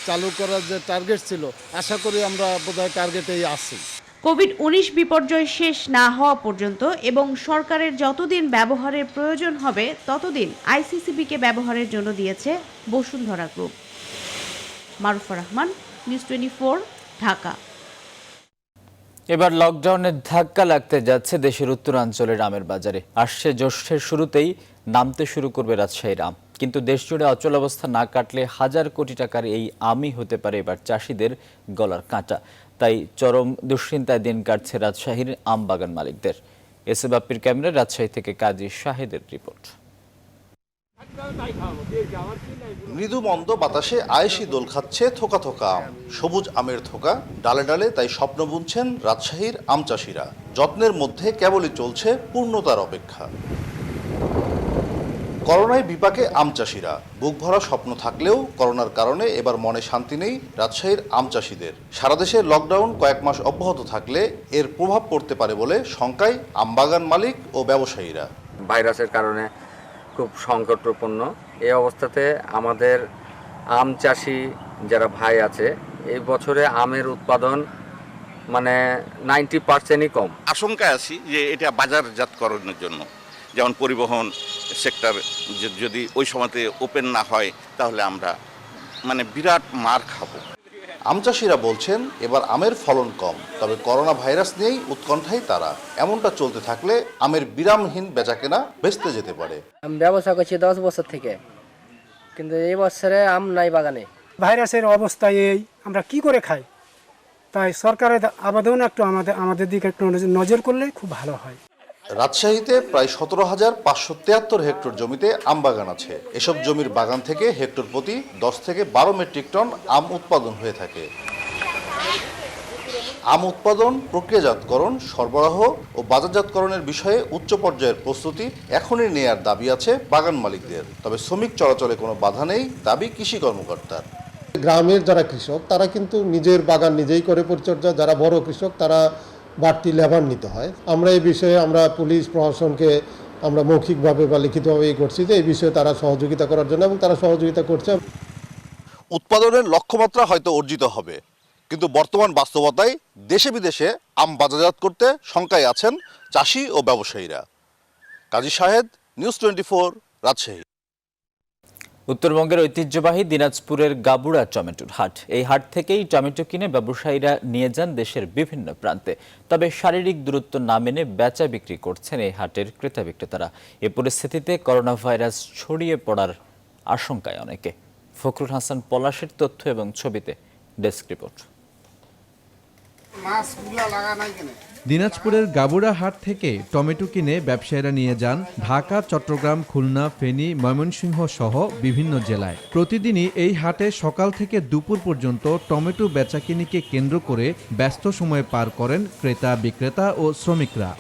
চালু করার যে টার্গেট ছিল, আশা করি আমরা বোধহয় টার্গেটেই আছি। কোভিড-19 বিপর্যয় শেষ না হওয়া পর্যন্ত এবং সরকারের যতদিন ব্যবহারের প্রয়োজন হবে ততদিন আইসিসিবিকে ব্যবহারের জন্য দিয়েছে বসুন্ধরা গ্রুপ। মারুফা রহমান, নিউজ 24, ঢাকা। এবার লকডাউনের ধাক্কা লাগতে যাচ্ছে দেশের উত্তরাঞ্চলের আমের বাজারে। আসছে জ্যৈষ্ঠের শুরুতেই নামতে শুরু করবে রাজশাহীর আম। কিন্তু দেশজুড়ে অচল অবস্থা না কাটলে হাজার কোটি টাকার এই আমই হতে পারে এবার চাষিদের গলার কাঁটা। তাই চরম দুশ্চিন্তায় দিন কাটছে রাজশাহীর আম বাগান মালিকদের। এসে বাপ্পির ক্যামেরায় রাজশাহী থেকে কাজী শাহেদের রিপোর্ট। মৃদু মন্দ বাতাসে আয়েশি দোল খাচ্ছে থোকা থোকা আম, সবুজ আমের থোকা ডালে ডালে, তাই স্বপ্ন বুনছেন রাজশাহীর আম চাষিরা। যত্নের মধ্যে কেবলই চলছে পূর্ণতার অপেক্ষা। করোনায় বিপাকে আম চাষিরা, বুক ভরা স্বপ্ন থাকলেও করোনার কারণে এবার মনে শান্তি নেই রাজশাহীর আম চাষিদের। সারা দেশে লকডাউন কয়েক মাস অব্যাহত থাকলে এর প্রভাব পড়তে পারে বলে শঙ্কায় আমবাগান মালিক ও ব্যবসায়ীরা। ভাইরাসের কারণে খুব সংকটপূর্ণ এই অবস্থাতে আমাদের আম চাষি যারা ভাই আছে, এই বছরে আমের উৎপাদন মানে 90%ই কম। আশঙ্কায় আছি যে এটা বাজারজাতকরণের জন্য, যেমন পরিবহন সেক্টর যদি ওই সময়তে ওপেন না হয় তাহলে আমরা মানে বিরাট মার খাবো। আম চাষিরা বলছেন এবার আমের ফলন কম, তবে করোনা ভাইরাস নিয়েই উৎকণ্ঠায় তারা। এমনটা চলতে থাকলে আমের বিরামহীন বেচাকেনা বেচতে যেতে পারে। আমি ব্যবসা করছি 10 বছর থেকে, কিন্তু এই বছরে আম নাই বাগানে। ভাইরাসের অবস্থা এই, আমরা কি করে খাই? তাই সরকারের আবেদন একটু আমাদের দিকে একটু নজর করলে খুব ভালো হয়। রাজশাহীতে প্রায় 17,573 হেক্টর জমিতে আম বাগান আছে। এসব জমির বাগান থেকে হেক্টর প্রতি 10 থেকে 12 মেট্রিক টন আম উৎপাদন হয়ে থাকে। আম উৎপাদন, প্রক্রিয়াজাতকরণ, সরবরাহ ও বাজারজাতকরণের বিষয়ে উচ্চ পর্যায়ের প্রস্তুতি এখনই নেয়ার দাবি আছে বাগান মালিকদের। তবে শ্রমিক চলাচলে কোনো বাধা নেই দাবি কৃষি কর্মকর্তার। গ্রামের যারা কৃষক তারা কিন্তু নিজের বাগান নিজেই করে পরিচর্যা, যারা বড় কৃষক তারা বাড়তি লেবার নিতে হয়। আমরা এই বিষয়ে আমরা পুলিশ প্রশাসনকে আমরা মৌখিকভাবে বা লিখিতভাবে করছি যে এই বিষয়ে তারা সহযোগিতা করার জন্য, এবং তারা সহযোগিতা করছে। উৎপাদনের লক্ষ্যমাত্রা হয়তো অর্জিত হবে, কিন্তু বর্তমান বাস্তবতায় দেশে বিদেশে আম বাজারজাত করতে শঙ্কায় আছেন চাষি ও ব্যবসায়ীরা। কাজী শাহেদ, নিউজ 24, রাজশাহী। উত্তরবঙ্গের ঐতিহ্যবাহী দিনাজপুরের গাবুড়া টমেটোর হাট। এই হাট থেকেই টমেটো কিনে ব্যবসায়ীরা নিয়ে যান দেশের বিভিন্ন প্রান্তে। তবে শারীরিক দূরত্ব না মেনে বেচা বিক্রি করছেন এই হাটের ক্রেতা বিক্রেতারা। এ পরিস্থিতিতে করোনা ভাইরাস ছড়িয়ে পড়ার আশঙ্কায় অনেকে। ফখরুল হাসান পলাশের তথ্য এবং ছবিতে ডেস্ক রিপোর্ট। দিনাজপুরের গাবুড়া হাট থেকে টমেটো কিনে ব্যবসায়ীরা নিয়ে যান ঢাকা, চট্টগ্রাম, খুলনা, ফেনী, ময়মনসিংহ সহ বিভিন্ন জেলায়। প্রতিদিনই এই হাটে সকাল থেকে দুপুর পর্যন্ত টমেটো বেচাকিনিকে কেন্দ্র করে ব্যস্ত সময় পার করেন ক্রেতা, বিক্রেতা ও শ্রমিকরা।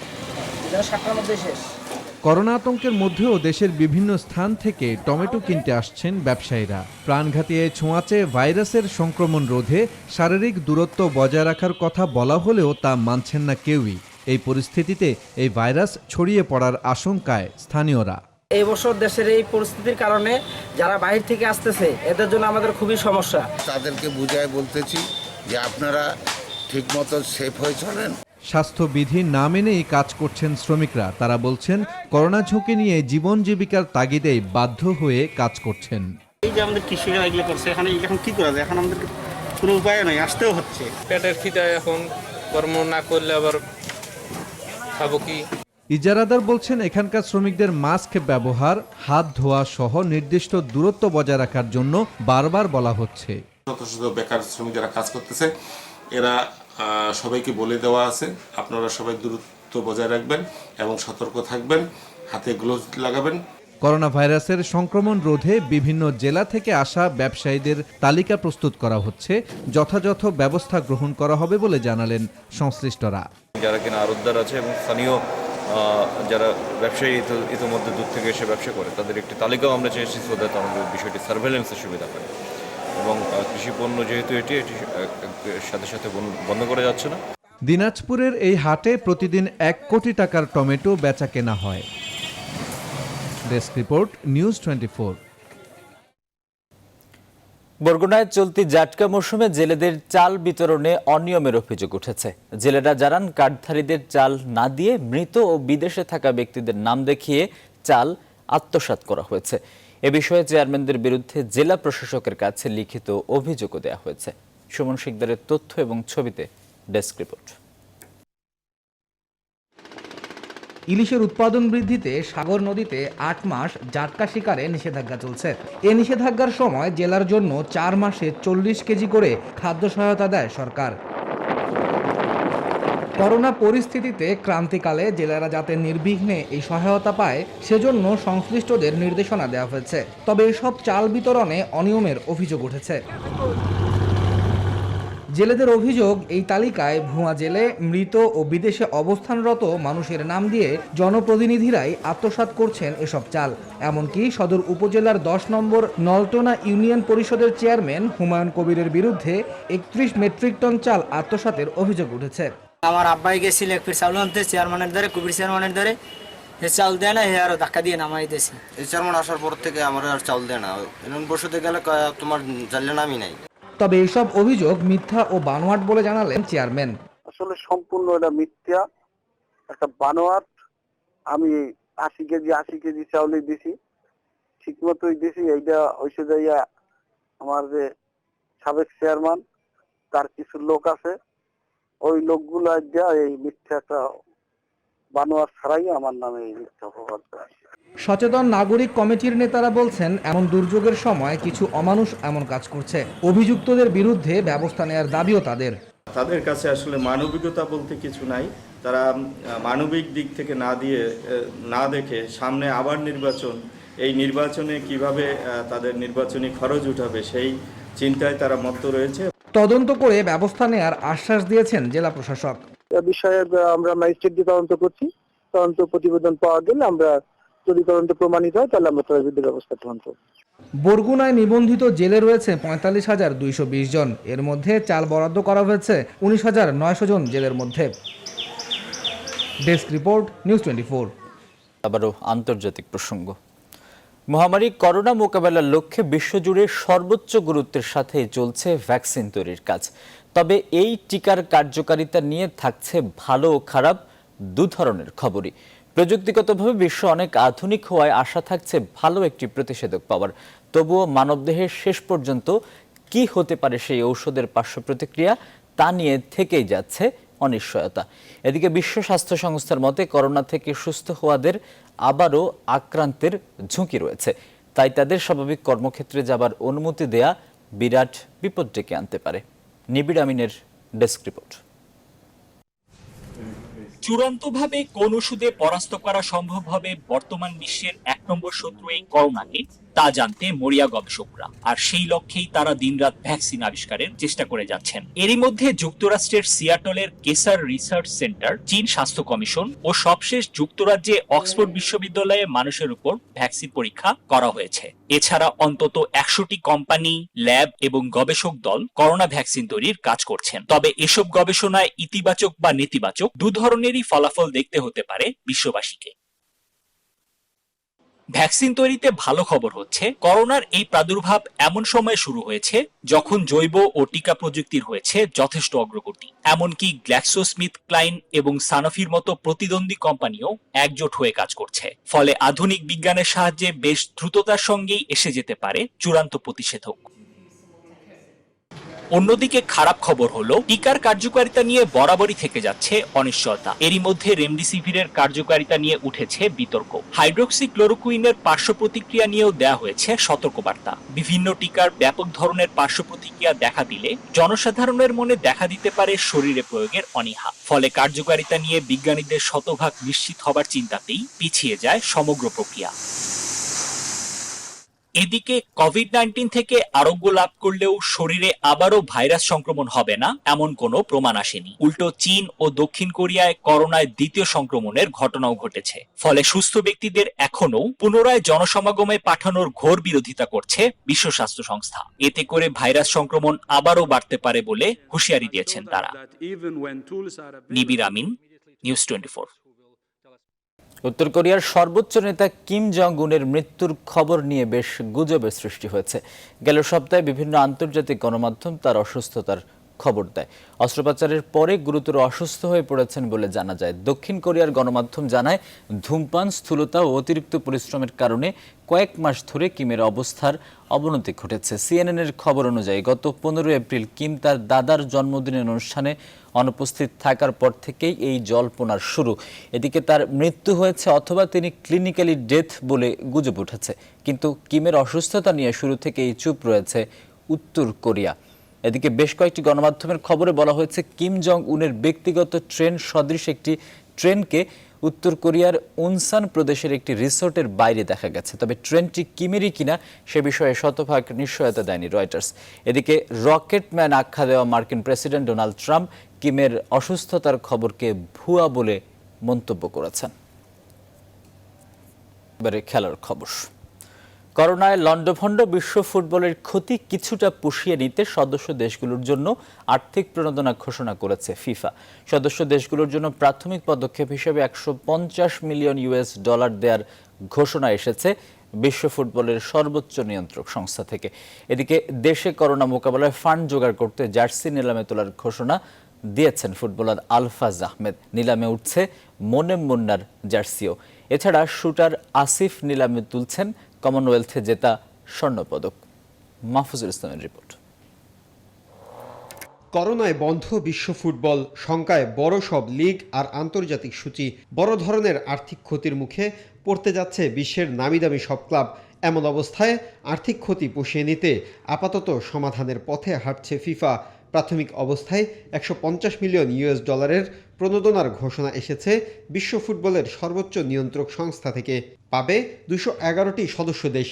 করোনা আতঙ্কের মধ্যেও দেশের বিভিন্ন স্থান থেকে টমেটো কিনতে আসছেন ব্যবসায়ীরা। প্রাণঘাতী এই ছোঁয়াচে ভাইরাসের সংক্রমণ রোধে শারীরিক দূরত্ব বজায় রাখার কথা বলা হলেও তা মানছেন না কেউই। এই পরিস্থিতিতে এই ভাইরাস ছড়িয়ে পড়ার আশঙ্কায় স্থানীয়রা। এই বছর দেশের এই পরিস্থিতির কারণে যারা বাইরে থেকে আসতেছে এদের জন্য আমাদের খুবই সমস্যা। তাদেরকে বুঝায় বলতেছি যে আপনারা ঠিকমতো সেফ হয়ে চলেন। স্বাস্থ্যবিধি না মেনেই কাজ করছেন শ্রমিকরা। তারা বলছেন করোনা ঝুঁকি নিয়ে জীবন জীবিকার তাগিদেই বাধ্য হয়ে কাজ করছেন। এই যে আমাদের কৃষিরা এগুলো করছে, এখানে এখন কি করা যায়? এখন আমাদের কোনো উপায় নাই, আসতেও হচ্ছে। পেটের খিদায় এখন কর্ম না করলে আবার খাবো কি? ইজারাদার বলছেন এখানকার শ্রমিকদের মাস্ক ব্যবহার, হাত ধোয়া সহ নির্দিষ্ট দূরত্ব বজায় রাখার জন্য বারবার বলা হচ্ছে। শত শত বেকার শ্রমিক যারা কাজ করতেছে এরা সবাইকে বলে দেওয়া আছে, আপনারা সবাই দূরত্ব বজায় রাখবেন এবং সতর্ক থাকবেন, হাতে গ্লোভস লাগাবেন। করোনা ভাইরাসের সংক্রমণ রোধে বিভিন্ন জেলা থেকে আসা ব্যবসায়ীদের তালিকা প্রস্তুত করা হচ্ছে। যথাযথ ব্যবস্থা গ্রহণ করা হবে বলে জানালেন সংশ্লিষ্টরা। যারা কিনা আড়তদার আছে এবং স্থানীয় যারা ব্যবসায়ী ইতিমধ্যে দূর থেকে এসে ব্যবসা করে তাদের একটি তালিকাও আমরা চেয়েছি, সোদাত আমাদের বিষয়টি সার্ভেলেন্সের সুবিধা পায় এবং কৃষি পণ্য যেহেতু এটি সাথে সাথে বন্ধ করা যাচ্ছে না। দিনাজপুরের এই হাটে প্রতিদিন 1 কোটি টাকার টমেটো বেচা কেনা হয়। Desk report, news 24। বরগুনায় চলতি জাটকা মৌসুমে জেলেদের চাল বিতরণে অনিয়মের অভিযোগ উঠেছে। জেলেরা জানান কার্ডধারীদের চাল না দিয়ে মৃত ও বিদেশে থাকা ব্যক্তিদের নাম দেখিয়ে চাল আত্মসাৎ করা হয়েছে। এ বিষয়ে চেয়ারম্যানদের বিরুদ্ধে জেলা প্রশাসকের কাছে লিখিত অভিযোগও দেওয়া হয়েছে। সুমন শিকদারের তথ্য এবং ছবিতে ডেস্ক রিপোর্ট। ইলিশের উৎপাদন বৃদ্ধিতে সাগর নদীতে 8 মাস জাটকা শিকারে নিষেধাজ্ঞা চলছে। এ নিষেধাজ্ঞার সময় জেলার জন্য 4 মাসে 40 কেজি করে খাদ্য সহায়তা দেয় সরকার। করোনা পরিস্থিতিতে ক্রান্তিকালে জেলেরা যাতে নির্বিঘ্নে এই সহায়তা পায় সেজন্য সংশ্লিষ্টদের নির্দেশনা দেওয়া হয়েছে। তবে এসব চাল বিতরণে অনিয়মের অভিযোগ উঠেছে। জেলেদের অভিযোগ, এই তালিকায় ভুয়া জেলে, মৃত ও বিদেশে অবস্থানরত মানুষের নাম দিয়ে জনপ্রতিনিধিরাই আত্মসাৎ করছেন এসব চাল। এমনকি সদর উপজেলার 10 নম্বর নলটোনা ইউনিয়ন পরিষদের চেয়ারম্যান হুমায়ুন কবিরের বিরুদ্ধে 31 মেট্রিক টন চাল আত্মসাতের অভিযোগ উঠেছে। আমার আব্বাই গেছিল এক ফির চাউল আনতে চেয়ারম্যানের দ্বারে, কবির চেয়ারম্যানের দ্বারে, হে চাউল দেয় না, হে আরো ধাক্কা দিয়ে নামাই দিয়েছে। এই চেয়ারম্যান আসার পর থেকে আমার আর চাউল দেয় না, ইউনিয়ন পরিষদে গেলে তোমার জানলে নামই নাই। তবে এসব অভিযোগ মিথ্যা ও বানোয়াট বলে জানালেন চেয়ারম্যান। আসলে সম্পূর্ণ এটা মিথ্যা, একটা বানোয়াট। আমি 80 কেজি চাউলই দিছি, ঠিক মতোই দিছি। এইটা হয়েছে যাইয়া আমার যে সাবেক চেয়ারম্যান তার কিছু লোক আছে, ওই লোকগুলা দেয়া এই মিথ্যা একটা বানোয়াট ছাড়াই আমার নামে এই মিথ্যা অপবাদ দেয়। সচেতন নাগরিক কমিটির নেতারা বলছেন এমন দুর্যোগের সময় কিছু অমানুষ এমন কাজ করছে। অভিযুক্তদের বিরুদ্ধে ব্যবস্থা নেওয়ার দাবিও তাদের। তাদের কাছে আসলে মানবিকতা বলতে কিছু নাই। তারা মানবিক দিক থেকে না দেখে সামনে আবার নির্বাচন, এই নির্বাচনে কিভাবে তাদের নির্বাচনী খরচ উঠাবে সেই চিন্তায় তারা মত্ত রয়েছে। তদন্ত করে ব্যবস্থা নেওয়ার আশ্বাস দিয়েছেন জেলা প্রশাসক। বিষয়ে আমরা ম্যাজিস্ট্রেট দিয়ে তদন্ত করছি, তদন্ত প্রতিবেদন পাওয়া গেলে আমরা যদি তদন্ত প্রমাণিত হয় তাহলে আমরা তার বিরুদ্ধে ব্যবস্থা গ্রহণ করব। বরগুনায় নিবন্ধিত জেলে রয়েছে 45,220 জন। এর মধ্যে চাল বরাদ্দ করা হয়েছে 19,900 জন জেলের মধ্যে। Desk report, news 24। আবারও আন্তর্জাতিক প্রসঙ্গ। মহামারী করোনা মোকাবেলার লক্ষ্যে বিশ্বজুড়ে সর্বোচ্চ গুরুত্বের সাথে চলছে ভ্যাকসিন তৈরির কাজ। তবে এই টিকার কার্যকারিতা নিয়ে থাকছে ভালো ও খারাপ দু ধরনের খবরই। প্রযুক্তিগতভাবে বিশ্ব অনেক আধুনিক হওয়ায় আশা থাকছে ভালো একটি প্রতিষেধক পাওয়ার। তবুও মানবদেহের শেষ পর্যন্ত কি হতে পারে সেই ঔষধের পার্শ্ব প্রতিক্রিয়া, তা নিয়ে থেকেই যাচ্ছে অনিশ্চয়তা। এদিকে বিশ্ব স্বাস্থ্য সংস্থার মতে করোনা থেকে সুস্থ হওয়াদের আবারও আক্রান্তের ঝুঁকি রয়েছে। তাই তাদের স্বাভাবিক কর্মক্ষেত্রে যাবার অনুমতি দেয়া বিরাট বিপদ ডেকে আনতে পারে। নিবিড় আমিনের ডেস্ক রিপোর্ট। চূড়ান্তভাবে কোন ওষুধে পরাস্ত করা সম্ভব হবে বর্তমান বিশ্বের 1 নম্বর শত্রু এই করোনাকে তা জানতে মরিয়া গবেষকরা, আর সেই লক্ষ্যেই তারা দিনরাত ভ্যাকসিন আবিষ্কারের চেষ্টা করে যাচ্ছেন। এরই মধ্যে যুক্তরাষ্ট্রের সিয়াটলের কেসার রিসার্চ সেন্টার, চীন স্বাস্থ্য কমিশন ও সবশেষ যুক্তরাজ্যে অক্সফোর্ড বিশ্ববিদ্যালয়ে মানুষের উপর ভ্যাকসিন পরীক্ষা করা হয়েছে। এছাড়া অন্তত 100টি কোম্পানি, ল্যাব এবং গবেষক দল করোনা ভ্যাকসিন তৈরির কাজ করছেন। তবে এসব গবেষণায় ইতিবাচক বা নেতিবাচক দু ধরনেরই ফলাফল দেখতে হতে পারে বিশ্ববাসীকে। ভ্যাকসিন তৈরিতে ভালো খবর হচ্ছে, করোনার এই প্রাদুর্ভাব এমন সময় শুরু হয়েছে যখন জৈব ও টিকা প্রযুক্তির হয়েছে যথেষ্ট অগ্রগতি। এমনকি গ্ল্যাক্সোস্মিথক্লাইন এবং সানোফির মতো প্রতিদ্বন্দ্বী কোম্পানিও একজোট হয়ে কাজ করছে। ফলে আধুনিক বিজ্ঞানের সাহায্যে বেশ দ্রুততার সঙ্গেই এসে যেতে পারে চূড়ান্ত প্রতিষেধক। অন্যদিকে খারাপ খবর হলো, টিকার কার্যকারিতা নিয়ে বরাবরই থেকে যাচ্ছে অনিশ্চয়তা। এরই মধ্যে রেমডেসিভিরের কার্যকারিতা নিয়ে উঠেছে বিতর্ক। হাইড্রোক্সিক্লোরোকুইনের পার্শ্ব প্রতিক্রিয়া নিয়েও দেয়া হয়েছে সতর্কবার্তা। বিভিন্ন টিকার ব্যাপক ধরনের পার্শ্ব প্রতিক্রিয়া দেখা দিলে জনসাধারণের মনে দেখা দিতে পারে শরীরে প্রয়োগের অনীহা। ফলে কার্যকারিতা নিয়ে বিজ্ঞানীদের শতভাগ নিশ্চিত হবার চিন্তাতেই পিছিয়ে যায় সমগ্র প্রক্রিয়া। এদিকে কোভিড-19 থেকে আরোগ্য লাভ করলেও শরীরে আবারও ভাইরাস সংক্রমণ হবে না এমন কোনো প্রমাণ আসেনি। উল্টো চীন ও দক্ষিণ কোরিয়ায় করোনায় দ্বিতীয় সংক্রমণের ঘটনাও ঘটেছে। ফলে সুস্থ ব্যক্তিদের এখনও পুনরায় জনসমাগমে পাঠানোর ঘোর বিরোধিতা করছে বিশ্ব স্বাস্থ্য সংস্থা। এতে করে ভাইরাস সংক্রমণ আবারও বাড়তে পারে বলে হুঁশিয়ারি দিয়েছেন তারা। নিবির আমিন, নিউজ 24। উত্তর কোরিয়ার সর্বোচ্চ নেতা কিম জং উনের মৃত্যুর খবর নিয়ে বেশ গুজবের সৃষ্টি হয়েছে। গেল সপ্তাহে বিভিন্ন আন্তর্জাতিক গণমাধ্যম তার অসুস্থতার খবর দেয়। অস্ত্রোপচারের পরে গুরুতর অসুস্থ হয়ে পড়েছেন বলে জানা যায়। দক্ষিণ কোরিয়ার গণমাধ্যম জানায়, ধূমপান, স্থূলতা ও অতিরিক্ত পরিশ্রমের কারণে কয়েক মাস ধরে কিমের অবস্থার অবনতি ঘটেছে। সিএনএনের খবর অনুযায়ী গত 15 এপ্রিল কিম তার দাদার জন্মদিনের অনুষ্ঠানে অনুপস্থিত থাকার পর থেকেই এই জল্পনার শুরু। এদিকে তার মৃত্যু হয়েছে অথবা তিনি ক্লিনিক্যালি ডেথ বলে গুজব উঠেছে। কিন্তু কিমের অসুস্থতা নিয়ে শুরু থেকেই চুপ রয়েছে উত্তর কোরিয়া। এদিকে বেশ কয়েকটি গণমাধ্যমের খবরে বলা হয়েছে, কিম জং উনের ব্যক্তিগত ট্রেন সদৃশ একটি ট্রেনকে উত্তর কোরিয়ার উনসান প্রদেশের একটি রিসোর্টের বাইরে দেখা গেছে। তবে ট্রেনটি কিমেরই কিনা সে বিষয়ে শতভাগ নিশ্চয়তা দেয়নি রয়টার্স। এদিকে রকেটম্যান আখ্যা দেওয়া মার্কিন প্রেসিডেন্ট ডোনাল্ড ট্রাম্প কিমের অসুস্থতার খবরকে ভুয়া বলে মন্তব্য করেছেন। এবারে খেলার খবর। করোনায় লন্ডভন্ড বিশ্ব ফুটবলের ক্ষতি কিছুটা পুষিয়ে নিতে সদস্য দেশগুলোর জন্য আর্থিক প্রণোদনা ঘোষণা করেছে ফিফা। সদস্য দেশগুলোর জন্য প্রাথমিক পদক্ষেপ হিসেবে $150 মিলিয়ন দেওয়ার ঘোষণা এসেছে বিশ্ব ফুটবলের সর্বোচ্চ নিয়ন্ত্রক সংস্থা থেকে। এদিকে দেশে করোনা মোকাবেলায় ফান্ড জোগাড় করতে জার্সি নিলামে তোলার ঘোষণা দিয়েছেন ফুটবলার আলফাজ আহমেদ। নিলামে উঠছে মোনেম মুন্নার জার্সিও। এছাড়া শুটার আসিফ নিলামে তুলছেন কমনওয়েলথে জেতা স্বর্ণপদক। মাহফুজুল ইসলামের রিপোর্ট। করোনায় বন্ধ বিশ্ব ফুটবল, শঙ্কায় বড় সব লিগ আর আন্তর্জাতিক সূচি, বড় ধরনের আর্থিক ক্ষতির মুখে পড়তে যাচ্ছে বিশ্বের নামিদামি সব ক্লাব। এমন অবস্থায় আর্থিক ক্ষতি পুষিয়ে নিতে আপাতত সমাধানের পথে হাঁটছে ফিফা। প্রাথমিক অবস্থায় $150 মিলিয়ন প্রণোদনার ঘোষণা এসেছে বিশ্ব ফুটবলের সর্বোচ্চ নিয়ন্ত্রক সংস্থা থেকে। পাবে 211টি সদস্য দেশ।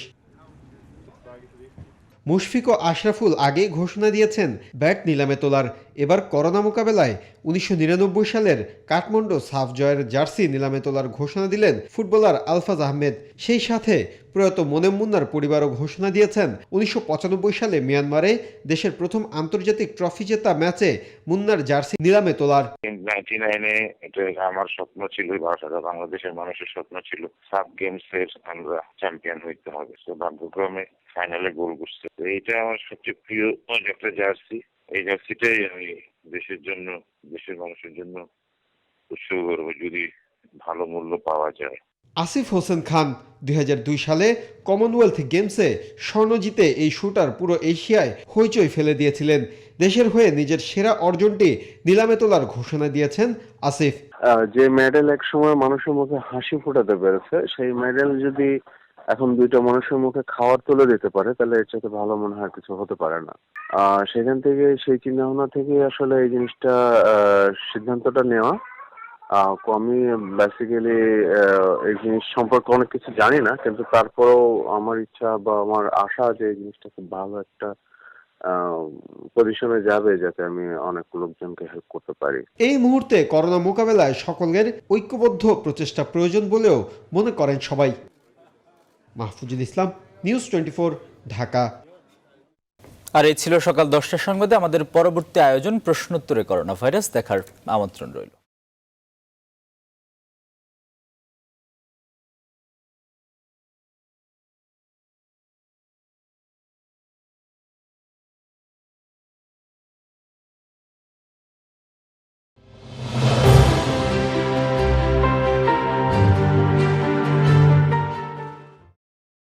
মুশফিক ও আশরাফুল আগে ঘোষণা দিয়েছেন ব্যাট নিলামে তোলার। এবার করোনা মোকাবেলায় 1999 সালের কাঠমান্ডু সাফ জয়ের জার্সি নিলামে তোলার ঘোষণা দিলেন ফুটবলার আলফাজ আহমেদ। সেই সাথে প্রয়াত মোনেম মুন্নার পরিবারও ঘোষণা দিয়েছেন 1995 সালে মিয়ানমারে দেশের প্রথম আন্তর্জাতিক ট্রফি জেতা ম্যাচে মুন্নার জার্সি নিলামে তোলার। 99-এ এটা আমার স্বপ্ন ছিল, বাংলাদেশের মানুষের স্বপ্ন ছিল সাব গেমসের আমরা চ্যাম্পিয়ন হইতে হবে। ভাগ্যক্রমে ফাইনালে গোল করছে। এইটা আমার সবচেয়ে প্রিয় একটা জার্সি। এই জার্সিটাই আমি দেশের জন্য, দেশের মানুষের জন্য উৎসর্গ করবো যদি ভালো মূল্য পাওয়া যায়। আসিফ হোসেন খান 2002 সালে কমনওয়েলথ গেমসে স্বর্ণ জিতে এই শুটার পুরো এশিয়ায় হইচই ফেলে দিয়েছিলেন। দেশের হয়ে নিজের সেরা অর্জনটি নিলামে তোলার ঘোষণা দিয়েছেন আসিফ। যে মেডেল এক সময় মানুষের মুখে হাসি ফোটাতে পেরেছে, সেই মেডেল যদি এখন দুইটা মানুষের মুখে খাওয়ার তুলে দিতে পারে, তাহলে এর চাইতে ভালো মনে হয় কিছু হতে পারে না। সেখান থেকে, সেই চিন্তা ভাবনা থেকে আসলে এই জিনিসটা সিদ্ধান্তটা নেওয়া। আমি বেসিক্যালি এই জিনিস সম্পর্কে অনেক কিছু জানি না, কিন্তু তারপরেও আমার ইচ্ছা বা আমার আশা যে এই জিনিসটা খুব ভালো একটা পজিশনে যাবে, যাতে আমি অনেক লোকজনকে হেল্প করতে পারি। এই মুহূর্তে করোনা মোকাবেলায় সকলের ঐক্যবদ্ধ প্রচেষ্টা প্রয়োজন বলেও মনে করেন সবাই। মাহফুজুল ইসলাম, নিউজ 24, ঢাকা। আর এই ছিল সকাল 10টার সংবাদে। আমাদের পরবর্তী আয়োজন প্রশ্নোত্তরে করোনা ভাইরাস দেখার আমন্ত্রণ রইল।